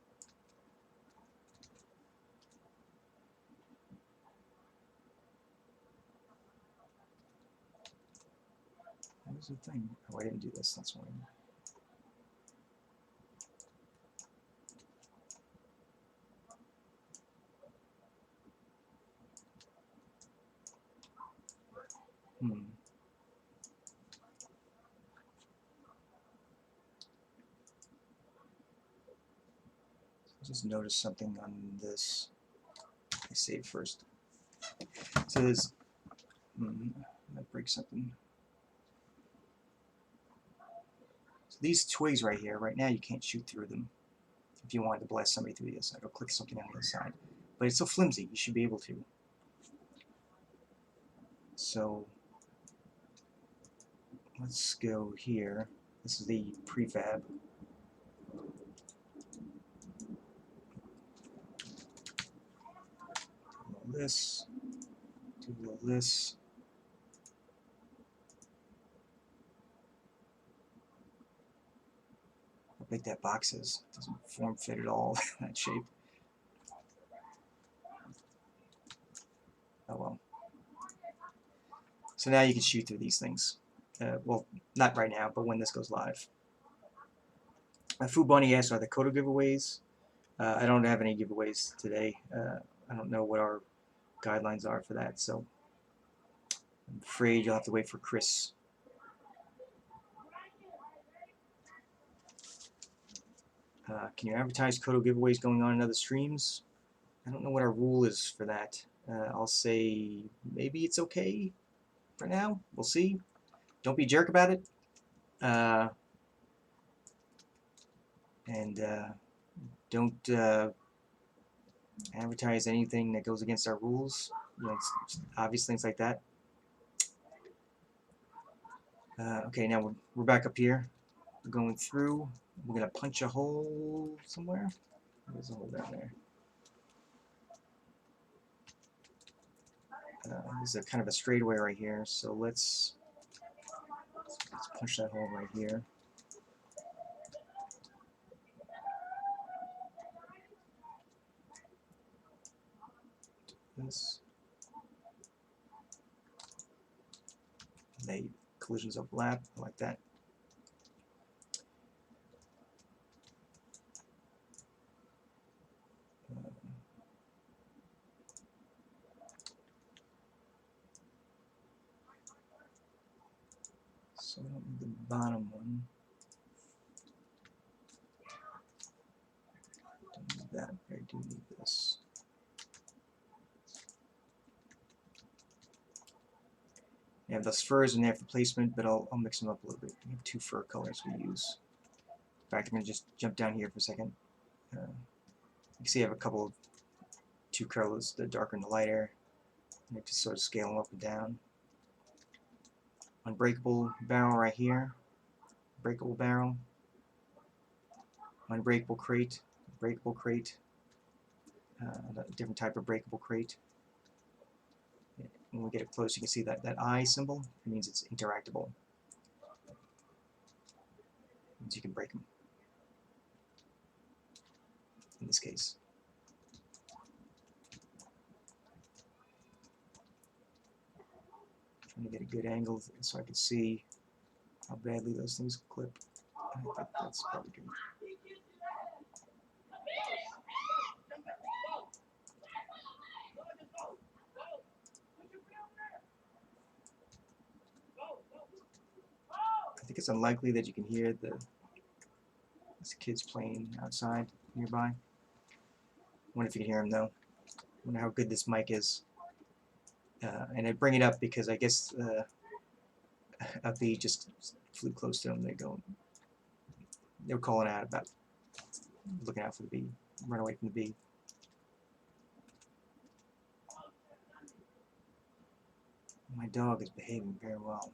What was the thing? Oh, I didn't do this. That's why. I just noticed something on this. I save first. So there's. Might break something. So these twigs right here, right now you can't shoot through them. If you wanted to blast somebody through the other side or click something on the other side. But it's so flimsy, you should be able to. So let's go here. This is the prefab. Do a little this. Do a little this. How big that box is. It doesn't form fit at all, that shape. Oh well. So now you can shoot through these things. Well, not right now, but when this goes live. Food Bunny asked, are the Kodo giveaways? I don't have any giveaways today. I don't know what our guidelines are for that, so I'm afraid you'll have to wait for Chris. Can you advertise Kodo giveaways going on in other streams? I don't know what our rule is for that. I'll say maybe it's okay for now. We'll see. Don't be a jerk about it. And don't advertise anything that goes against our rules. You know, it's obvious things like that. Okay, now we're back up here. We're going through. We're going to punch a hole somewhere. There's a hole down there. This is a kind of a straightaway right here, so let's punch that hole right here. This. They collisions overlap, I like that. bottom one. Don't need that, I do need this. I have those furs and they have the placement, but I'll mix them up a little bit. We have two fur colors we use. In fact, I'm going to just jump down here for a second. You can see I have a couple of two colors, the darker and the lighter. And I just sort of scale them up and down. Unbreakable barrel right here. Breakable barrel. Unbreakable crate. Breakable crate. A different type of breakable crate. When we get it close, you can see that eye symbol. It means it's interactable. It means you can break them. In this case. Trying to get a good angle so I can see how badly those things clip. I think that's probably good. I think it's unlikely that you can hear these kids playing outside nearby. I wonder if you can hear them though. I wonder how good this mic is. And I bring it up because I guess a bee just flew close to them. They were calling out about looking out for the bee, run away from the bee. My dog is behaving very well.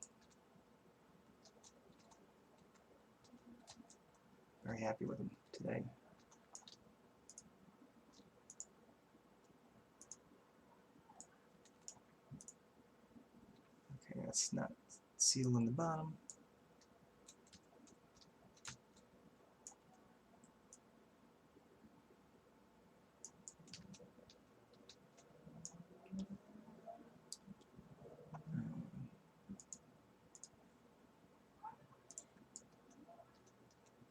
Very happy with him today. Okay, that's not sealed on the bottom.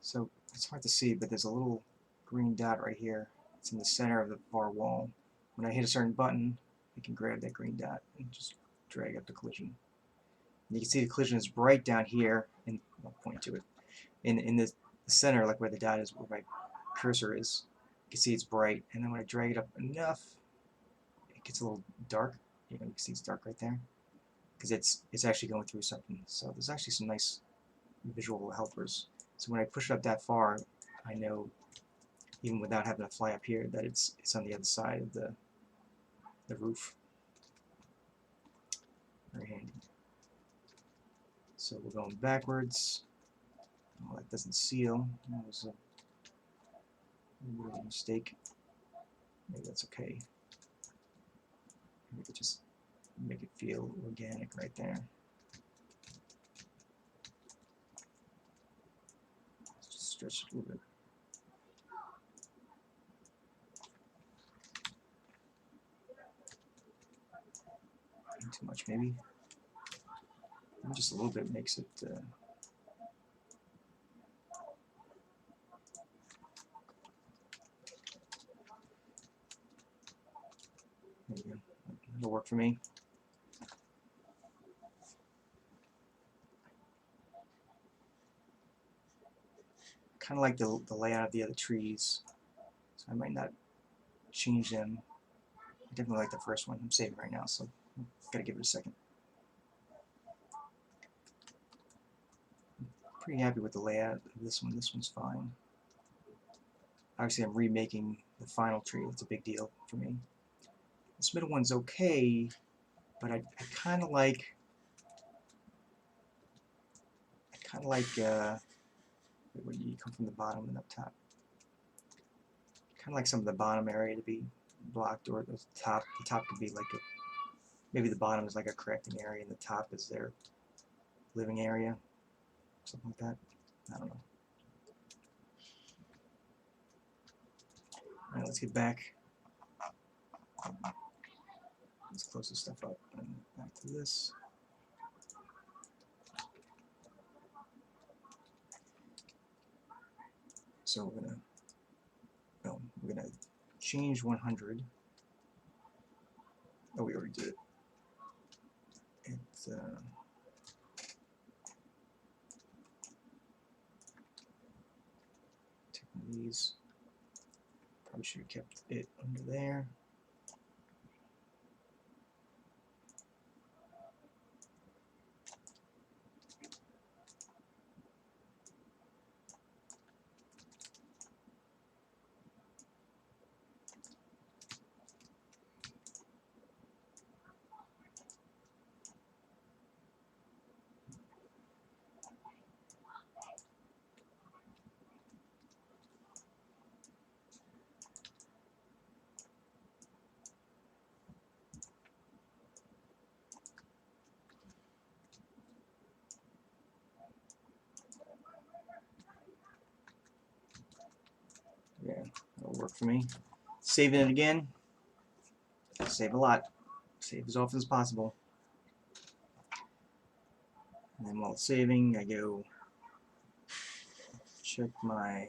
So it's hard to see, but there's a little green dot right here. It's in the center of the far wall. When I hit a certain button, I can grab that green dot and just drag up the collision. And you can see the collision is right down here, and I'll point to it. In the center, like where the dot is, where my cursor is, you can see it's bright. And then when I drag it up enough, it gets a little dark. You can see it's dark right there, because it's actually going through something. So there's actually some nice visual helpers. So when I push it up that far, I know, even without having to fly up here, that it's on the other side of the roof. Very handy. So we're going backwards. Oh, that doesn't seal. That was a little mistake. Maybe that's okay. Maybe we could just make it feel organic right there. Let's just stretch it a little bit. Not too much, maybe. And just a little bit makes it. There you go. That'll work for me. Kind of like the layout of the other trees, so I might not change them. I definitely like the first one. I'm saving right now, so I've got to give it a second. Pretty happy with the layout of this one. This one's fine. Obviously, I'm remaking the final tree. That's a big deal for me. This middle one's okay, but I kind of like. When you come from the bottom and up top. Kind of like some of the bottom area to be blocked, or the top. The top could be like maybe the bottom is like a correcting area, and the top is their living area, something like that. I don't know. All right, let's get back. Let's close this stuff up and back to this. So we're gonna change 100. Oh, we already did it. It's These probably should have kept it under there. Yeah, that'll work for me. Saving it again. Save a lot. Save as often as possible. And then while it's saving, I go check my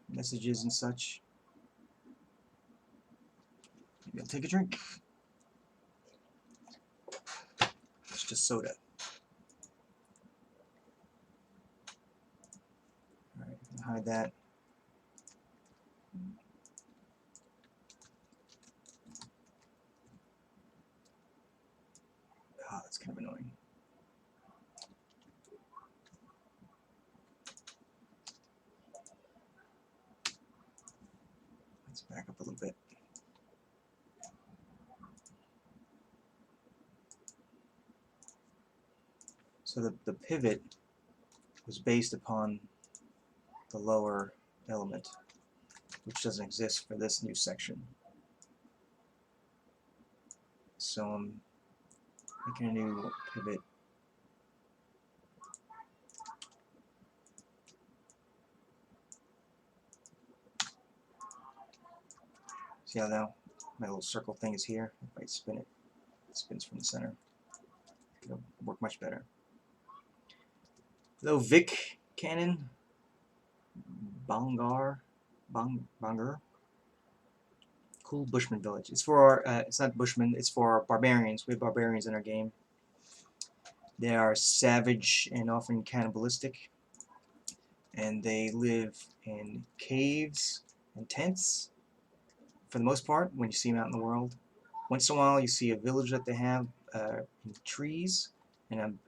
messages and such. Maybe I'll take a drink. It's just soda. Alright, hide that. Ah, that's kind of annoying. Let's back up a little bit. So the pivot was based upon the lower element, which doesn't exist for this new section. So I'm making a new pivot. See how now my little circle thing is here? If I spin it, it spins from the center. It'll work much better. Hello, Vic Cannon. Bangar. Cool Bushman village. It's for our, it's not Bushmen, it's for our barbarians. We have barbarians in our game. They are savage and often cannibalistic. And they live in caves and tents for the most part when you see them out in the world. Once in a while you see a village that they have in trees, and I'm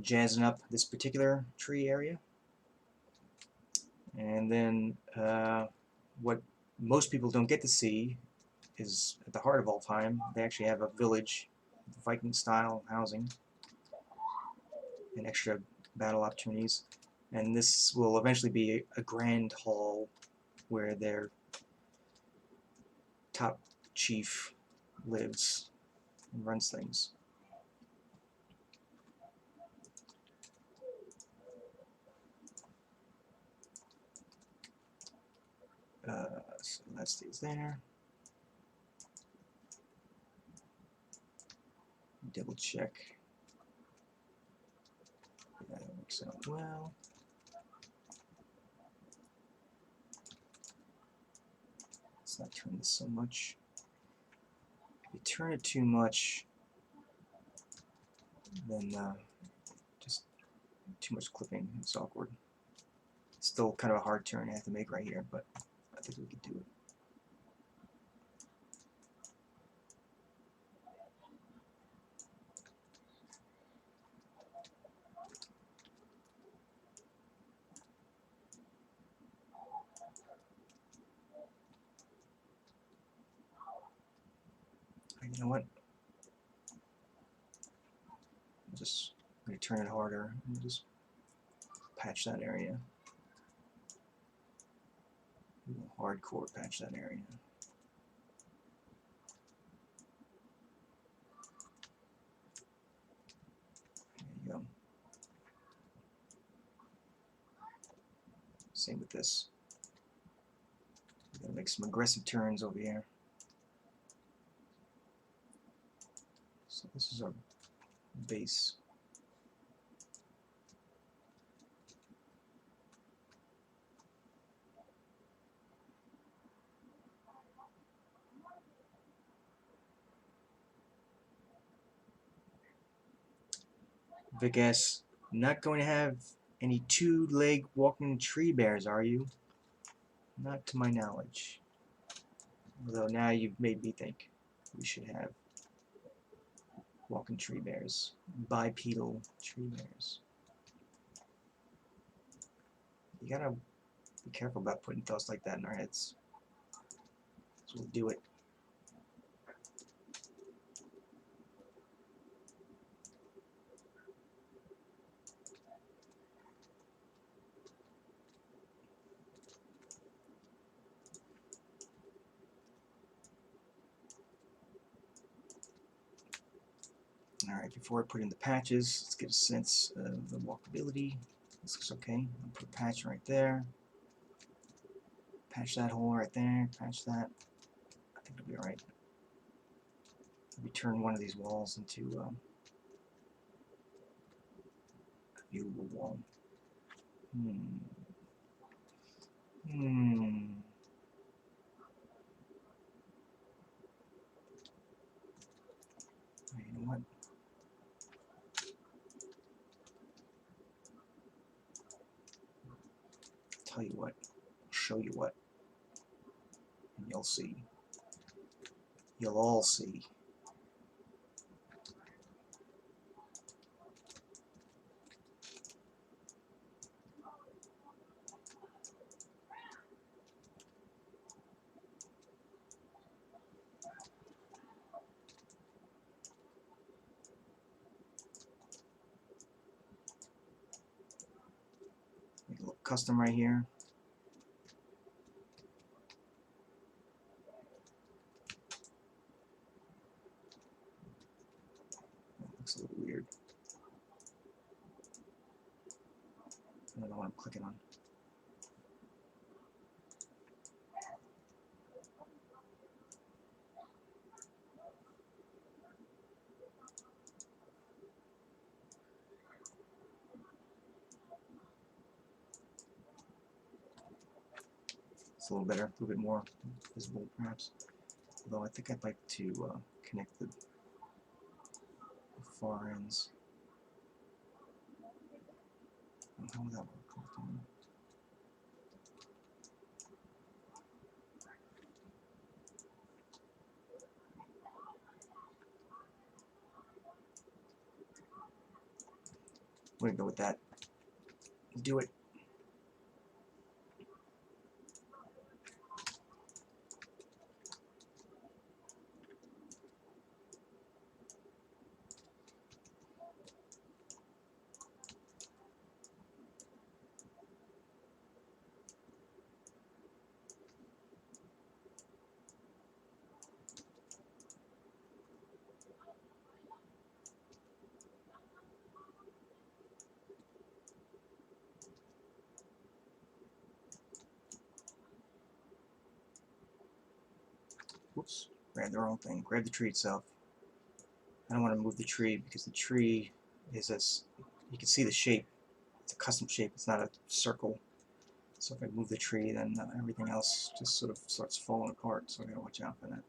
jazzing up this particular tree area. And then what most people don't get to see is at the heart of Ulfheim, they actually have a village, Viking-style housing, and extra battle opportunities. And this will eventually be a grand hall where their top chief lives and runs things. So that stays there. Double check. That works out well. Let's not turn this so much. If you turn it too much, then just too much clipping. It's awkward. It's still kind of a hard turn I have to make right here, but I think we could do it. You know what? I'm just going to turn it harder and just patch that area. Hardcore patch that area. There you go. Same with this. I'm going to make some aggressive turns over here. So this is our base. Vic S. Not going to have any two-leg walking tree bears, are you? Not to my knowledge. Although now you've made me think we should have walking tree bears. Bipedal tree bears. You gotta be careful about putting thoughts like that in our heads. So we'll do it. Alright, before I put in the patches, let's get a sense of the walkability. This looks okay. I'll put a patch right there. Patch that hole right there. Patch that. I think it'll be alright. Maybe turn one of these walls into a viewable wall. You know what? Tell you what. I'll show you what. And you'll see. You'll all see. Make a little custom right here. That looks a little weird. I don't know what I'm clicking on. It's a little better, a little bit more visible perhaps. Although I think I'd like to connect the far ends. How would that work? We're gonna go with that. Do it. Whoops. Grab the wrong thing. Grab the tree itself. I don't want to move the tree because the tree is this. You can see the shape. It's a custom shape. It's not a circle. So if I move the tree, then everything else just sort of starts falling apart. So I gotta watch out for that.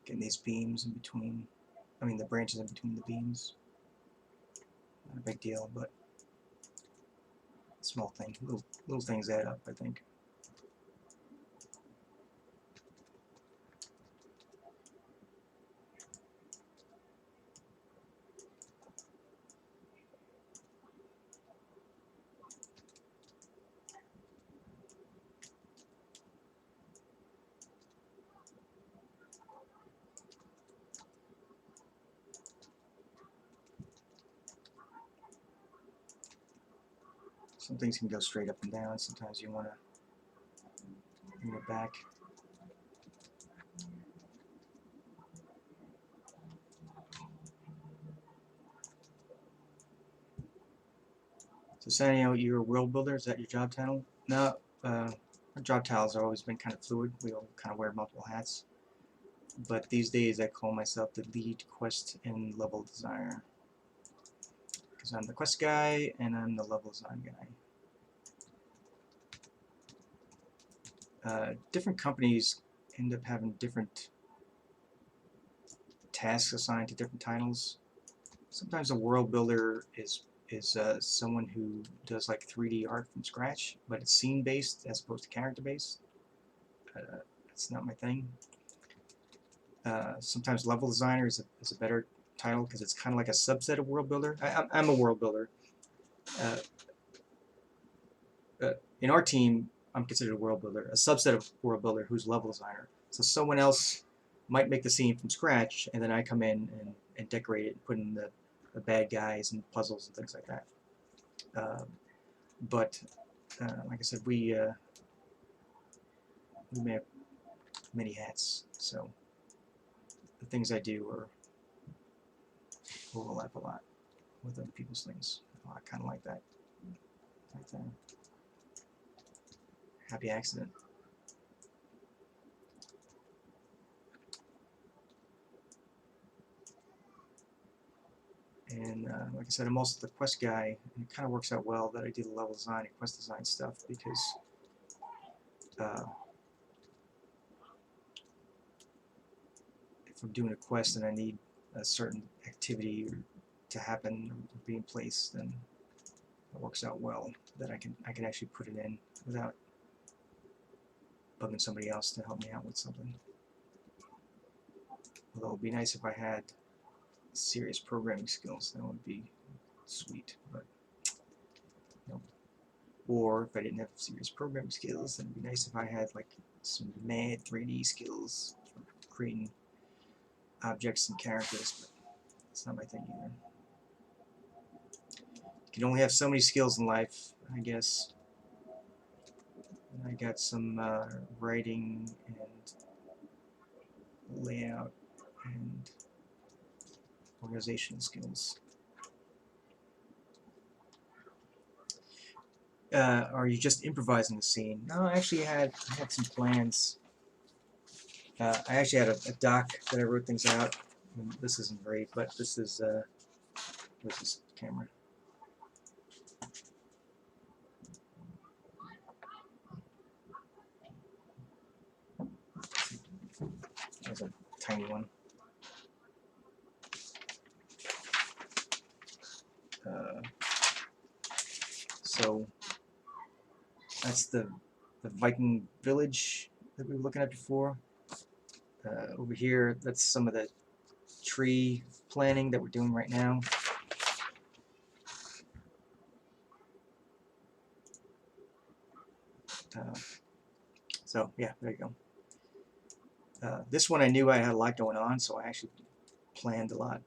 Getting these beams in between, I mean the branches in between the beams. Not a big deal, but small thing. Little things add up, I think. Some things can go straight up and down. Sometimes you want to bring it back. So Sannio, you're a world builder, is that your job title? No, our job titles have always been kind of fluid. We all kind of wear multiple hats. But these days I call myself the lead quest and level designer. Because I'm the quest guy and I'm the level design guy. Different companies end up having different tasks assigned to different titles. Sometimes a world builder is someone who does like 3D art from scratch, but it's scene based as opposed to character based. That's not my thing. Sometimes level designer is a better title because it's kind of like a subset of world builder. I'm a world builder. In our team, I'm considered a world builder, a subset of world builder who's a level designer. So someone else might make the scene from scratch, and then I come in and decorate it and put in the bad guys and puzzles and things like that. But like I said, we may have many hats, so the things I do are overlap a lot with other people's things. I kind of like that. Like that. Happy accident. And like I said, I'm also the quest guy, and it kind of works out well that I do the level design and quest design stuff because if I'm doing a quest and I need a certain activity to happen or be in place, then it works out well that I can actually put it in without bugging somebody else to help me out with something. Although it would be nice if I had serious programming skills, that would be sweet, but no. Or if I didn't have serious programming skills, then it'd be nice if I had like some mad 3D skills for creating objects and characters, but it's not my thing either. You can only have so many skills in life, I guess. And I got some writing and layout and organizational skills. Are you just improvising the scene? No, actually I had some plans. I actually had a doc that I wrote things out. This isn't great, but this is where's this camera? There's a tiny one. So that's the Viking village that we were looking at before. Over here, that's some of the tree planting that we're doing right now. So yeah, there you go. This one I knew I had a lot going on, so I actually planned a lot.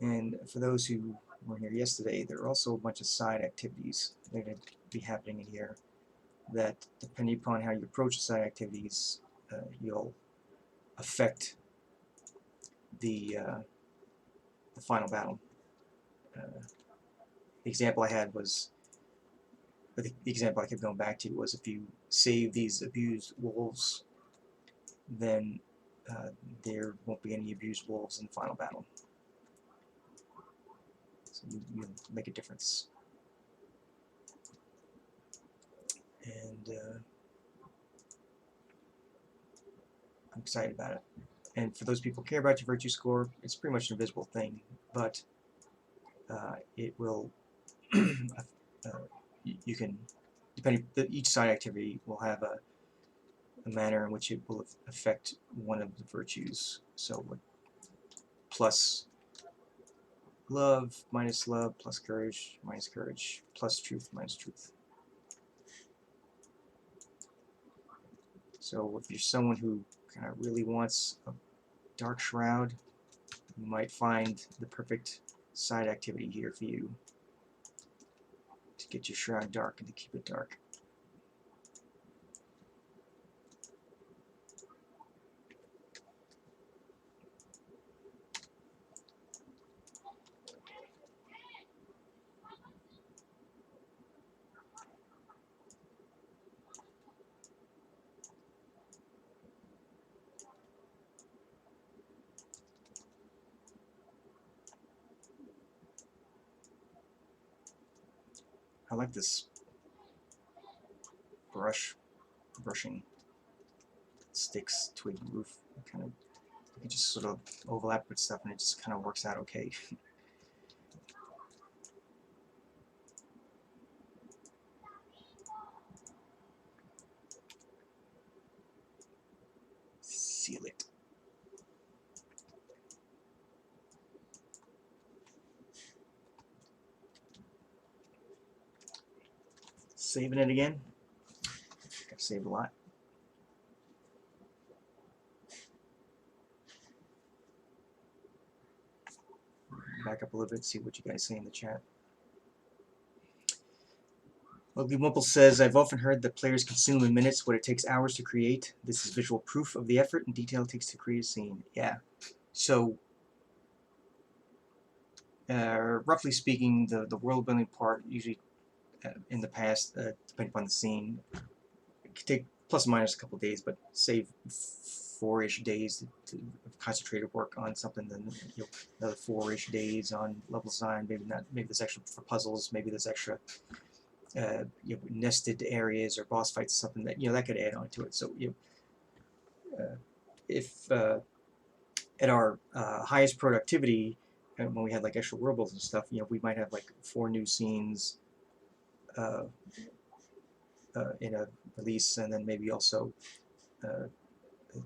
And for those who were here yesterday, there are also a bunch of side activities that are going to be happening in here that, depending upon how you approach the side activities, you'll affect the final battle. The example I had was, the example I kept going back to was, if you save these abused wolves, then there won't be any abused wolves in the final battle. So you make a difference. And I'm excited about it. And for those people who care about your virtue score, it's pretty much an invisible thing, but it will, you can, depending, each side activity will have a manner in which it will affect one of the virtues. So plus love, minus love, plus courage, minus courage, plus truth, minus truth. So if you're someone who kind of really wants a dark shroud, you might find the perfect side activity here for you get your shroud dark and to keep it dark. I like this brushing sticks, twig, roof. Kind of, you can just sort of overlap with stuff, and it just kind of works out okay. Seal it. Saving it again. Gotta save a lot. Back up a little bit, see what you guys say in the chat. Ugly Wimple says, I've often heard that players consume in minutes what it takes hours to create. This is visual proof of the effort and detail it takes to create a scene. Yeah. So, roughly speaking, the world building part usually in the past, depending upon the scene, it could take plus or minus a couple of days, but save 4-ish days to concentrated work on something, then another 4-ish days on level design. Maybe not. Maybe there's extra for puzzles. Maybe there's extra nested areas or boss fights, something that that could add on to it. So if at our highest productivity, when we had like extra world builds and stuff, we might have like 4 new scenes in a release, and then maybe also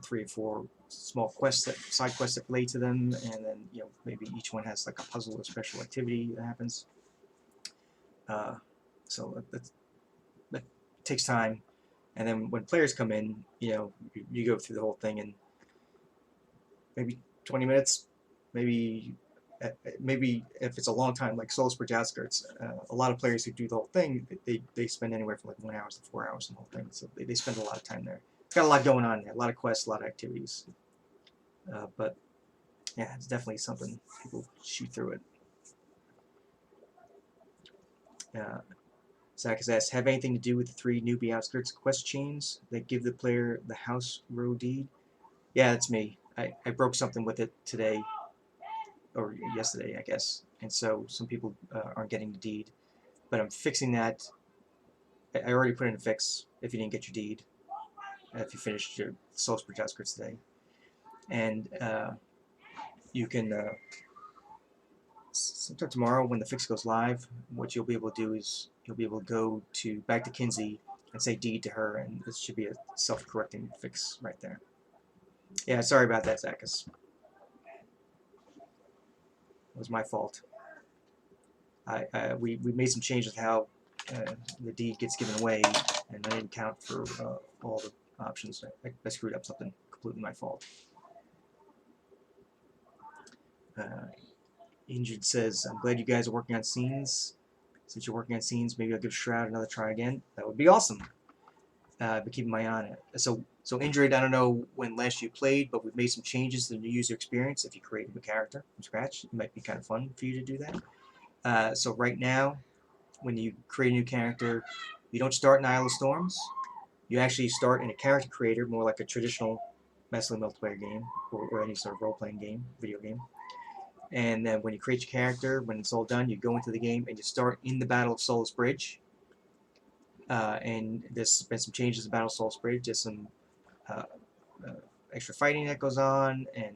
3 or 4 small quests, side quests that relate to them, and then maybe each one has like a puzzle or special activity that happens. So that takes time, and then when players come in, you go through the whole thing in maybe 20 minutes, maybe if it's a long time like Souls Bridge Outskirts, a lot of players who do the whole thing, they spend anywhere from like 1 hour to 4 hours in the whole thing, so they spend a lot of time there. It's got a lot going on there, a lot of quests, a lot of activities, but yeah, it's definitely something people shoot through it. Zach has asked, have anything to do with the 3 newbie outskirts quest chains that give the player the house row deed? Yeah, that's me. I broke something with it today, or yesterday, I guess, and so some people aren't getting the deed, but I'm fixing that. I already put in a fix if you didn't get your deed, if you finished your Souls Bridge Outskirts today, and you can sometime tomorrow when the fix goes live, what you'll be able to do is you'll be able to go back to Kinsey and say deed to her, and this should be a self-correcting fix right there. Yeah, sorry about that, Zachus. It was my fault. We made some changes to how the deed gets given away, and I didn't count for all the options. I screwed up something, completely my fault. Injured says, I'm glad you guys are working on scenes. Since you're working on scenes, maybe I'll give Shroud another try again. That would be awesome. But keeping my eye on it. So Injured, I don't know when last you played, but we've made some changes to the user experience. If you create a new character from scratch, it might be kind of fun for you to do that. So right now, when you create a new character, you don't start in Isle of Storms. You actually start in a character creator, more like a traditional massively multiplayer game, or any sort of role-playing game, video game. And then when you create your character, when it's all done, you go into the game and you start in the Battle of Souls Bridge. And there's been some changes to Battle of Souls Bridge. There's some extra fighting that goes on, and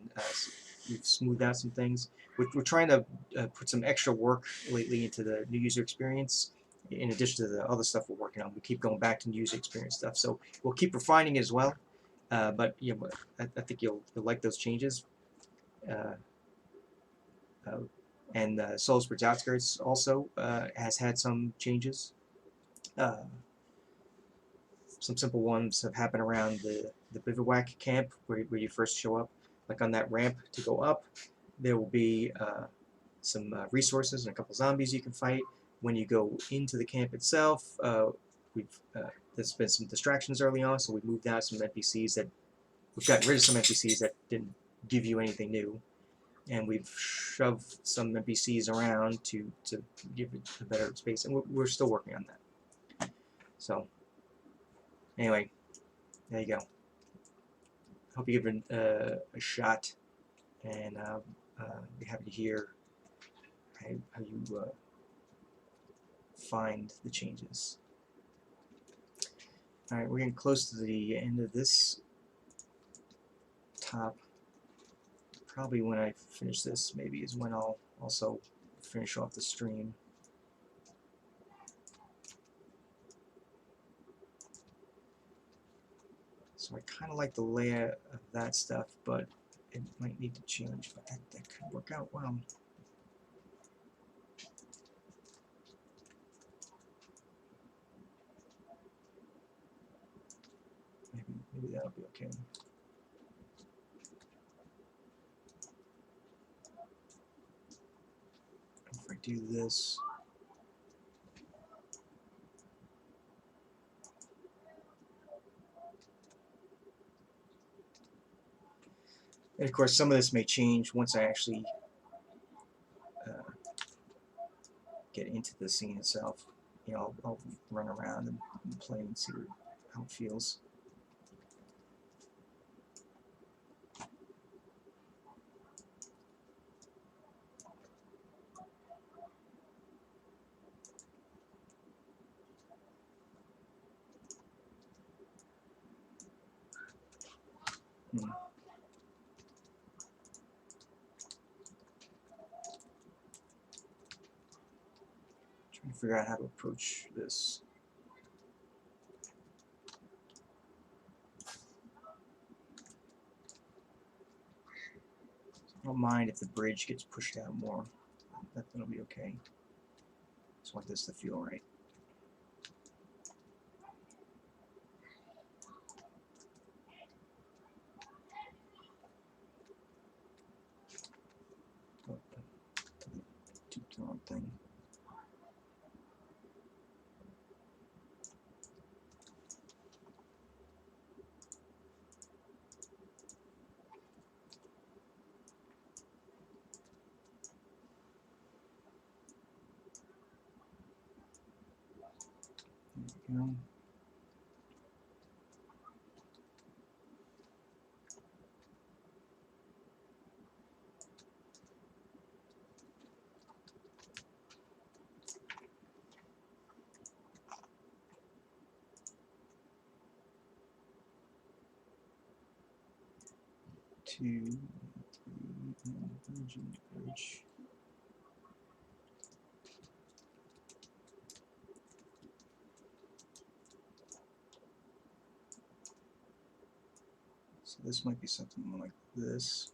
we've smoothed out some things. We're trying to put some extra work lately into the new user experience, in addition to the other stuff we're working on. We keep going back to user experience stuff, so we'll keep refining it as well. But I think you'll like those changes. And Souls Bridge Outskirts also has had some changes. Some simple ones have happened around the bivouac camp where you first show up. Like on that ramp to go up, there will be some resources and a couple zombies you can fight. when you go into the camp itself, there's been some distractions early on, so we've moved out some NPCs that we've gotten rid of some NPCs that didn't give you anything new, and we've shoved some NPCs around to give it a better space, and we're still working on that. So anyway, there you go. Hope you give it a shot, and be happy to hear how you find the changes. Alright, we're getting close to the end of this top. Probably when I finish this, maybe is when I'll also finish off the stream. So I kind of like the layout of that stuff, but it might need to change. But that could work out well. Maybe that'll be okay. If I do this. And of course, some of this may change once I actually get into the scene itself. You know, I'll run around and play and see how it feels. Trying to figure out how to approach this. I don't mind if the bridge gets pushed out more. That'll be okay. Just want this to feel right. Oh, took the wrong thing. There we go. Two, three, and bridge. So this might be something like this.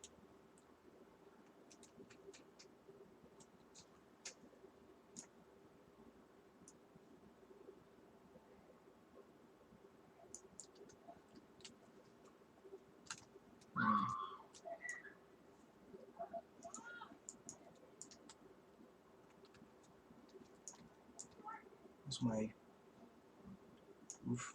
That's my roof.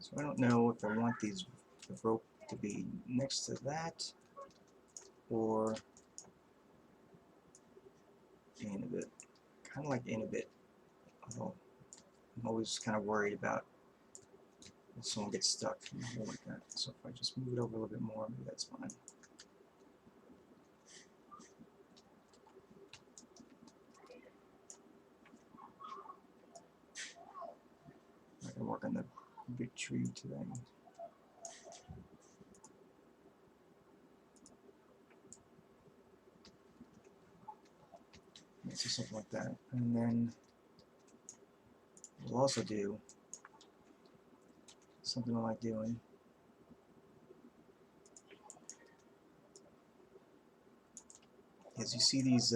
So I don't know if I want the rope to be next to that or in a bit. Kind of like in a bit. Although I'm always kind of worried about if someone gets stuck in a hole like that. So if I just move it over a little bit more, maybe that's fine. I can work on the big tree today. So something like that. And then what we'll also do something I like doing. As you see these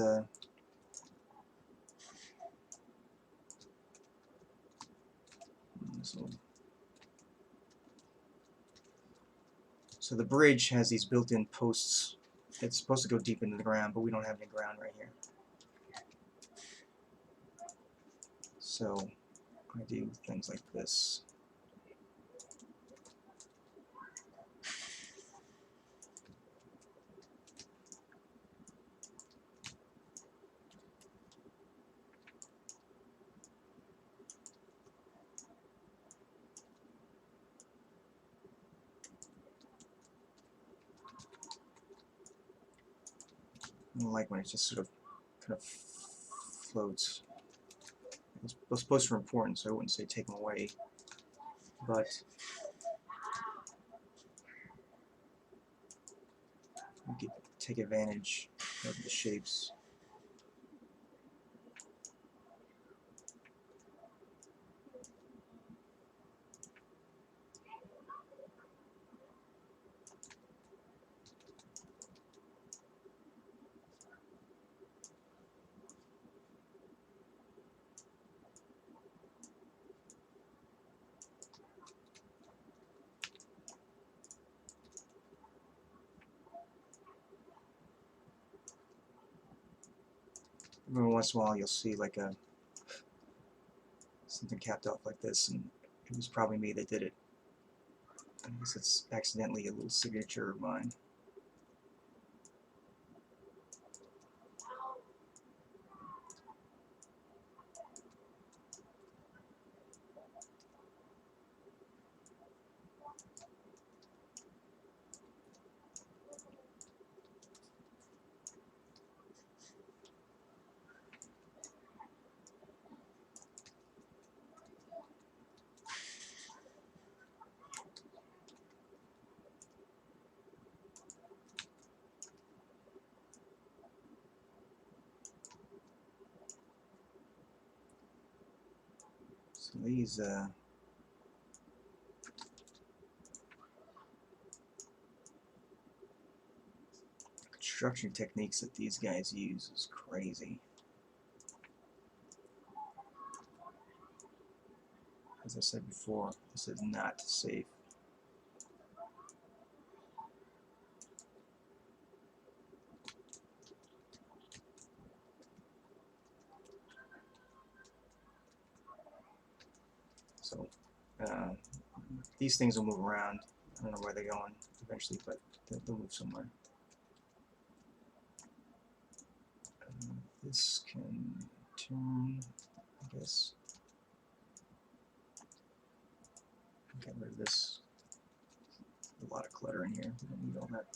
so the bridge has these built-in posts. It's supposed to go deep into the ground, but we don't have any ground right here. So I do things like this. I don't like when it just sort of kind of floats. Those posts are important, so I wouldn't say take them away, but we could take advantage of the shapes. Every once in a while you'll see like something capped off like this, and it was probably me that did it. I guess it's accidentally a little signature of mine. So these construction techniques that these guys use is crazy. As I said before, this is not safe. So these things will move around. I don't know where they're going eventually, but they'll move somewhere. This can turn, I guess. Get rid of this. A lot of clutter in here. We don't need all that.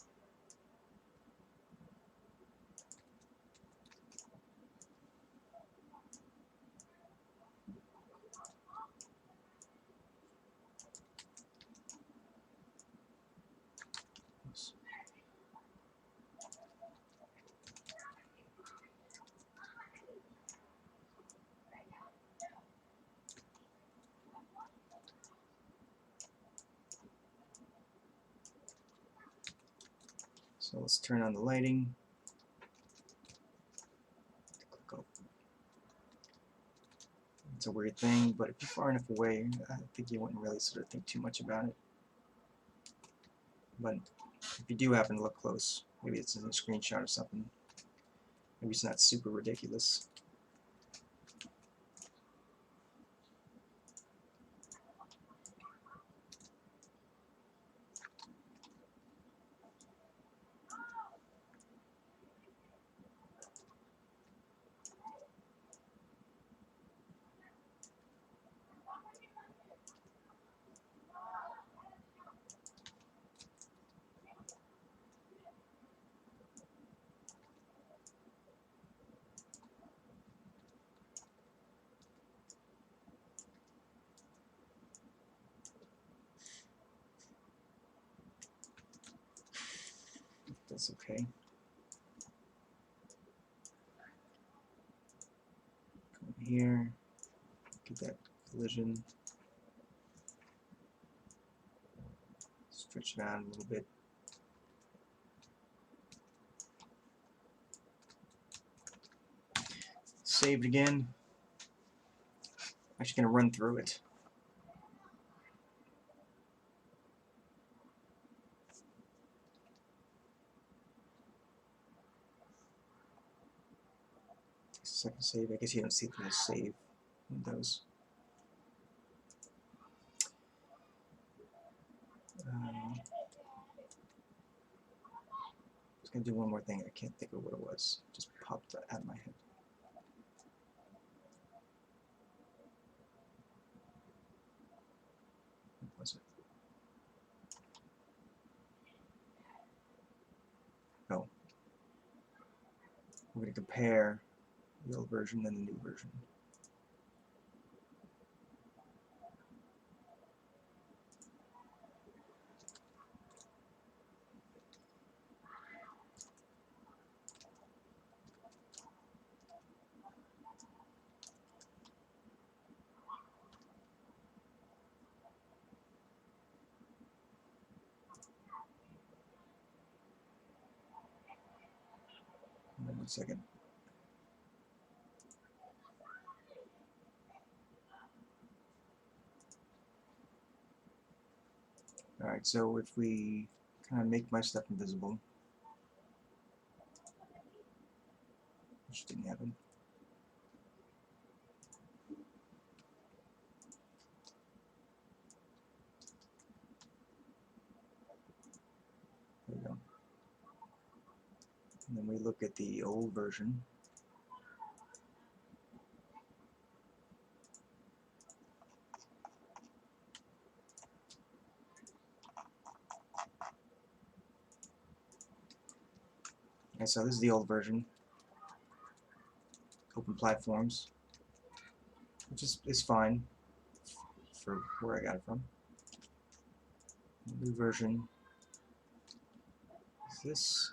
So let's turn on the lighting. It's a weird thing, but if you're far enough away, I think you wouldn't really sort of think too much about it. But if you do happen to look close, maybe it's in a screenshot or something. Maybe it's not super ridiculous. That's okay. Come here, get that collision. Stretch it out a little bit. Save it again. I'm actually going to run through it. Second save. I guess you don't see it from the save windows. I was going to do one more thing. I can't think of what it was. It just popped out of my head. What was it? Oh. We're going to compare the old version and the new version. One second. Alright, so if we kind of make my stuff invisible, which didn't happen. There we go. And then we look at the old version. And so this is the old version. Open platforms, which is fine for where I got it from. The new version is this.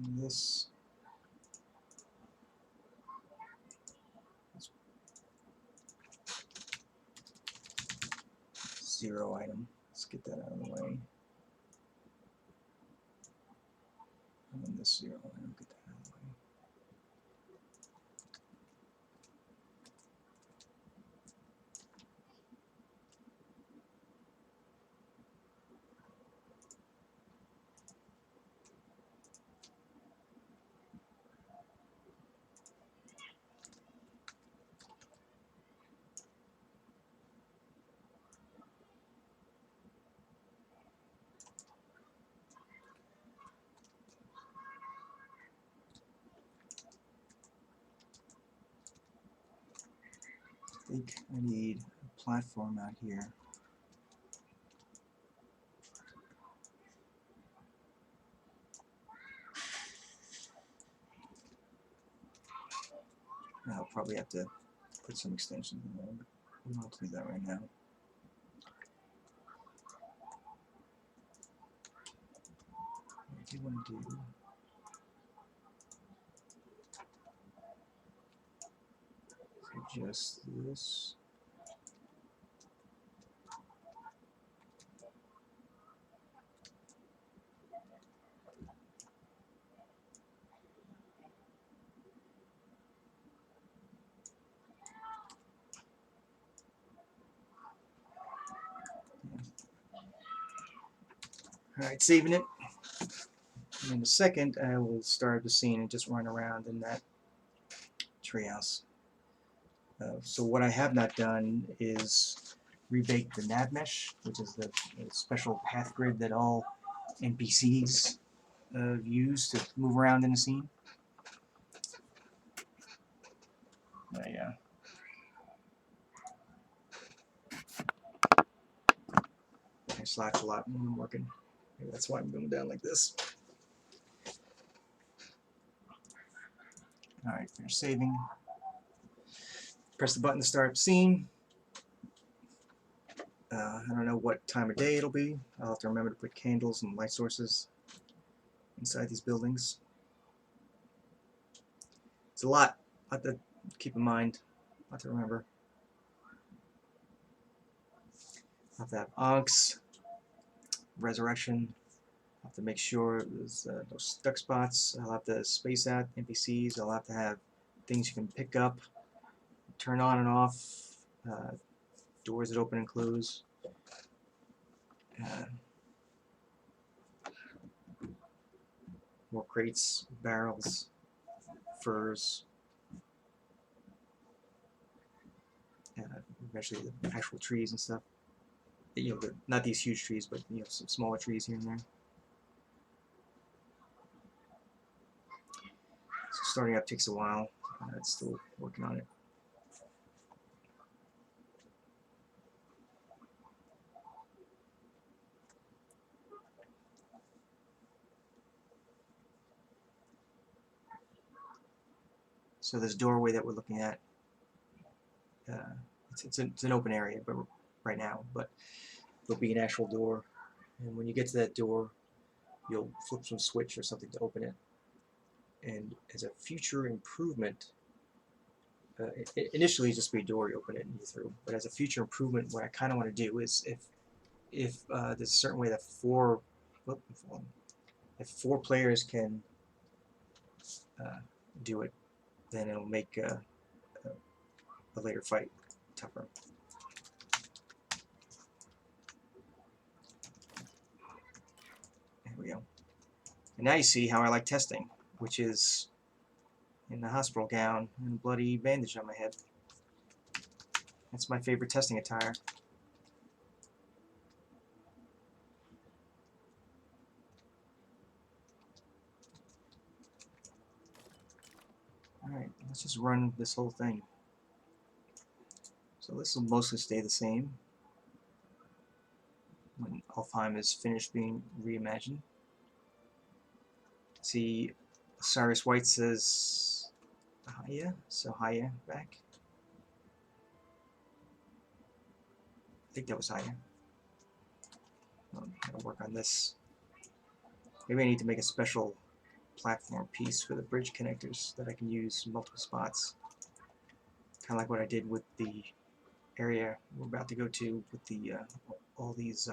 And this is 0 item. Let's get that out of the way. And then this 0 item, get that out of the way. I think I need a platform out here. I'll probably have to put some extensions in there, but we don't have to do that right now. What do you want to do? So just this. Alright, saving it. And in a second, I will start the scene and just run around in that treehouse. So what I have not done is rebake the nav mesh, which is the special path grid that all NPCs use to move around in a scene. I slouch a lot when I'm working. Maybe that's why I'm going down like this. Alright, finish saving. Press the button to start up scene. I don't know what time of day it'll be. I'll have to remember to put candles and light sources inside these buildings. It's a lot to keep in mind, a lot to remember. I'll have to have Ankhs, Resurrection. I'll have to make sure there's no stuck spots. I'll have to space out NPCs. I'll have to have things you can pick up, turn on and off, doors that open and close. More crates, barrels, furs. Eventually the actual trees and stuff. You know, not these huge trees, but you know, some smaller trees here and there. So starting up takes a while. It's still working on it. So this doorway that we're looking at, it's an open area, but right now, but there'll be an actual door, and when you get to that door, you'll flip some switch or something to open it. And as a future improvement, initially just be a door, you open it and you through. But as a future improvement, what I kind of want to do is if there's a certain way that if 4 players can do it, then it'll make a later fight tougher. There we go. And now you see how I like testing, which is in the hospital gown and a bloody bandage on my head. That's my favorite testing attire. Alright, let's just run this whole thing. So this will mostly stay the same when Ulfheim is finished being reimagined. See, Cyrus White says hiya, so hiya back. I think that was hiya. I'm gonna work on this. Maybe I need to make a special platform piece for the bridge connectors that I can use in multiple spots. Kind of like what I did with the area we're about to go to with the all these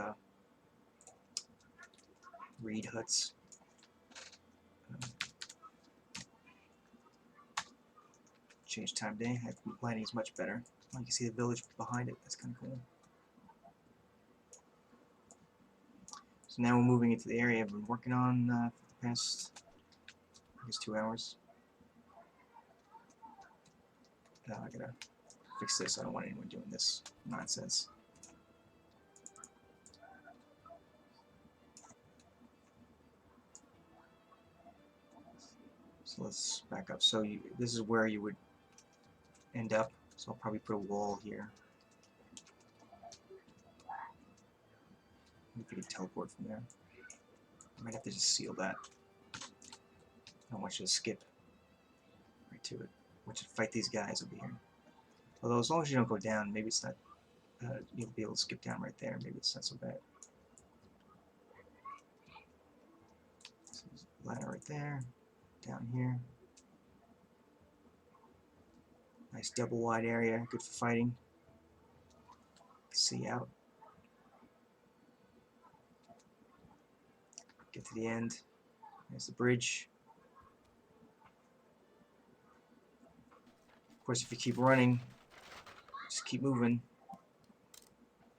reed huts. Change time day. Lighting is much better. You can see the village behind it. That's kind of cool. So now we're moving into the area I've been working on for the past, I guess, 2 hours. I gotta fix this. I don't want anyone doing this nonsense. So let's back up. So this is where you would end up. So I'll probably put a wall here. Maybe we can teleport from there. I might have to just seal that. I don't want you to skip right to it. I want you to fight these guys over here. Although as long as you don't go down, maybe it's not. You'll be able to skip down right there. Maybe it's not so bad. So there's a ladder right there. Down here. Nice double wide area, good for fighting. See out. Get to the end. There's the bridge. Of course, if you keep running, just keep moving,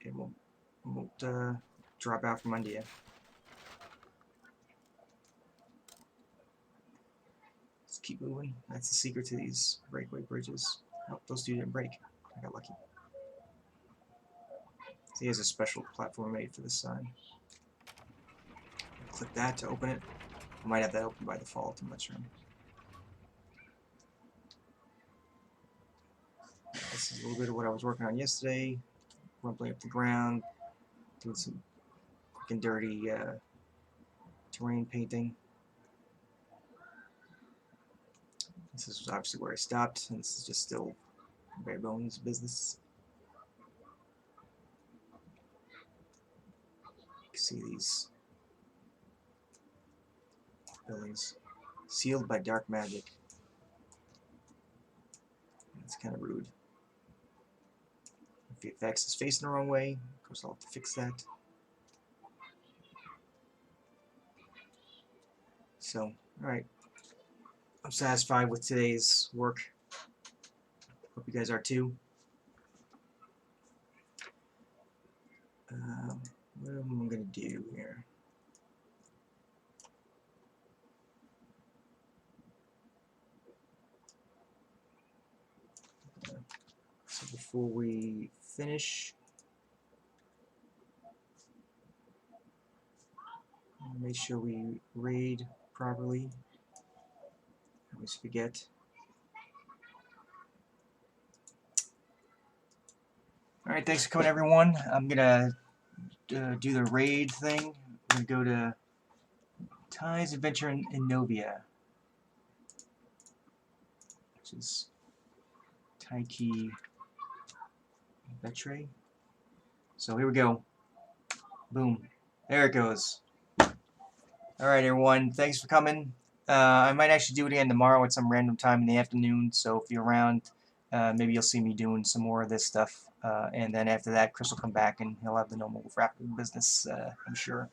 it won't drop out from under you. Just keep moving. That's the secret to these breakaway bridges. Oh, those two didn't break. I got lucky. See, there's a special platform made for this side. Click that to open it. I might have that open by default, I'm not sure. This is a little bit of what I was working on yesterday. Rumbling up the ground, doing some quick and dirty terrain painting. This is obviously where I stopped, and this is just still bare bones business. You can see these buildings sealed by dark magic. That's kind of rude. If the effects is facing the wrong way, of course I'll have to fix that. So, alright. I'm satisfied with today's work. Hope you guys are too. What am I going to do here? So before we finish, make sure we raid properly. I always forget. Alright, thanks for coming everyone. I'm gonna do the raid thing. I'm gonna go to Ty's Adventure in Novia, which is Taiki Betre. So here we go. Boom. There it goes. Alright everyone, thanks for coming. I might actually do it again tomorrow at some random time in the afternoon, so if you're around, maybe you'll see me doing some more of this stuff. And then after that, Chris will come back and he'll have the normal wrapping business, I'm sure.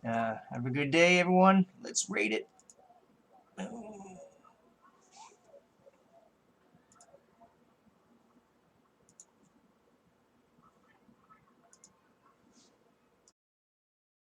Have a good day, everyone. Let's rate it.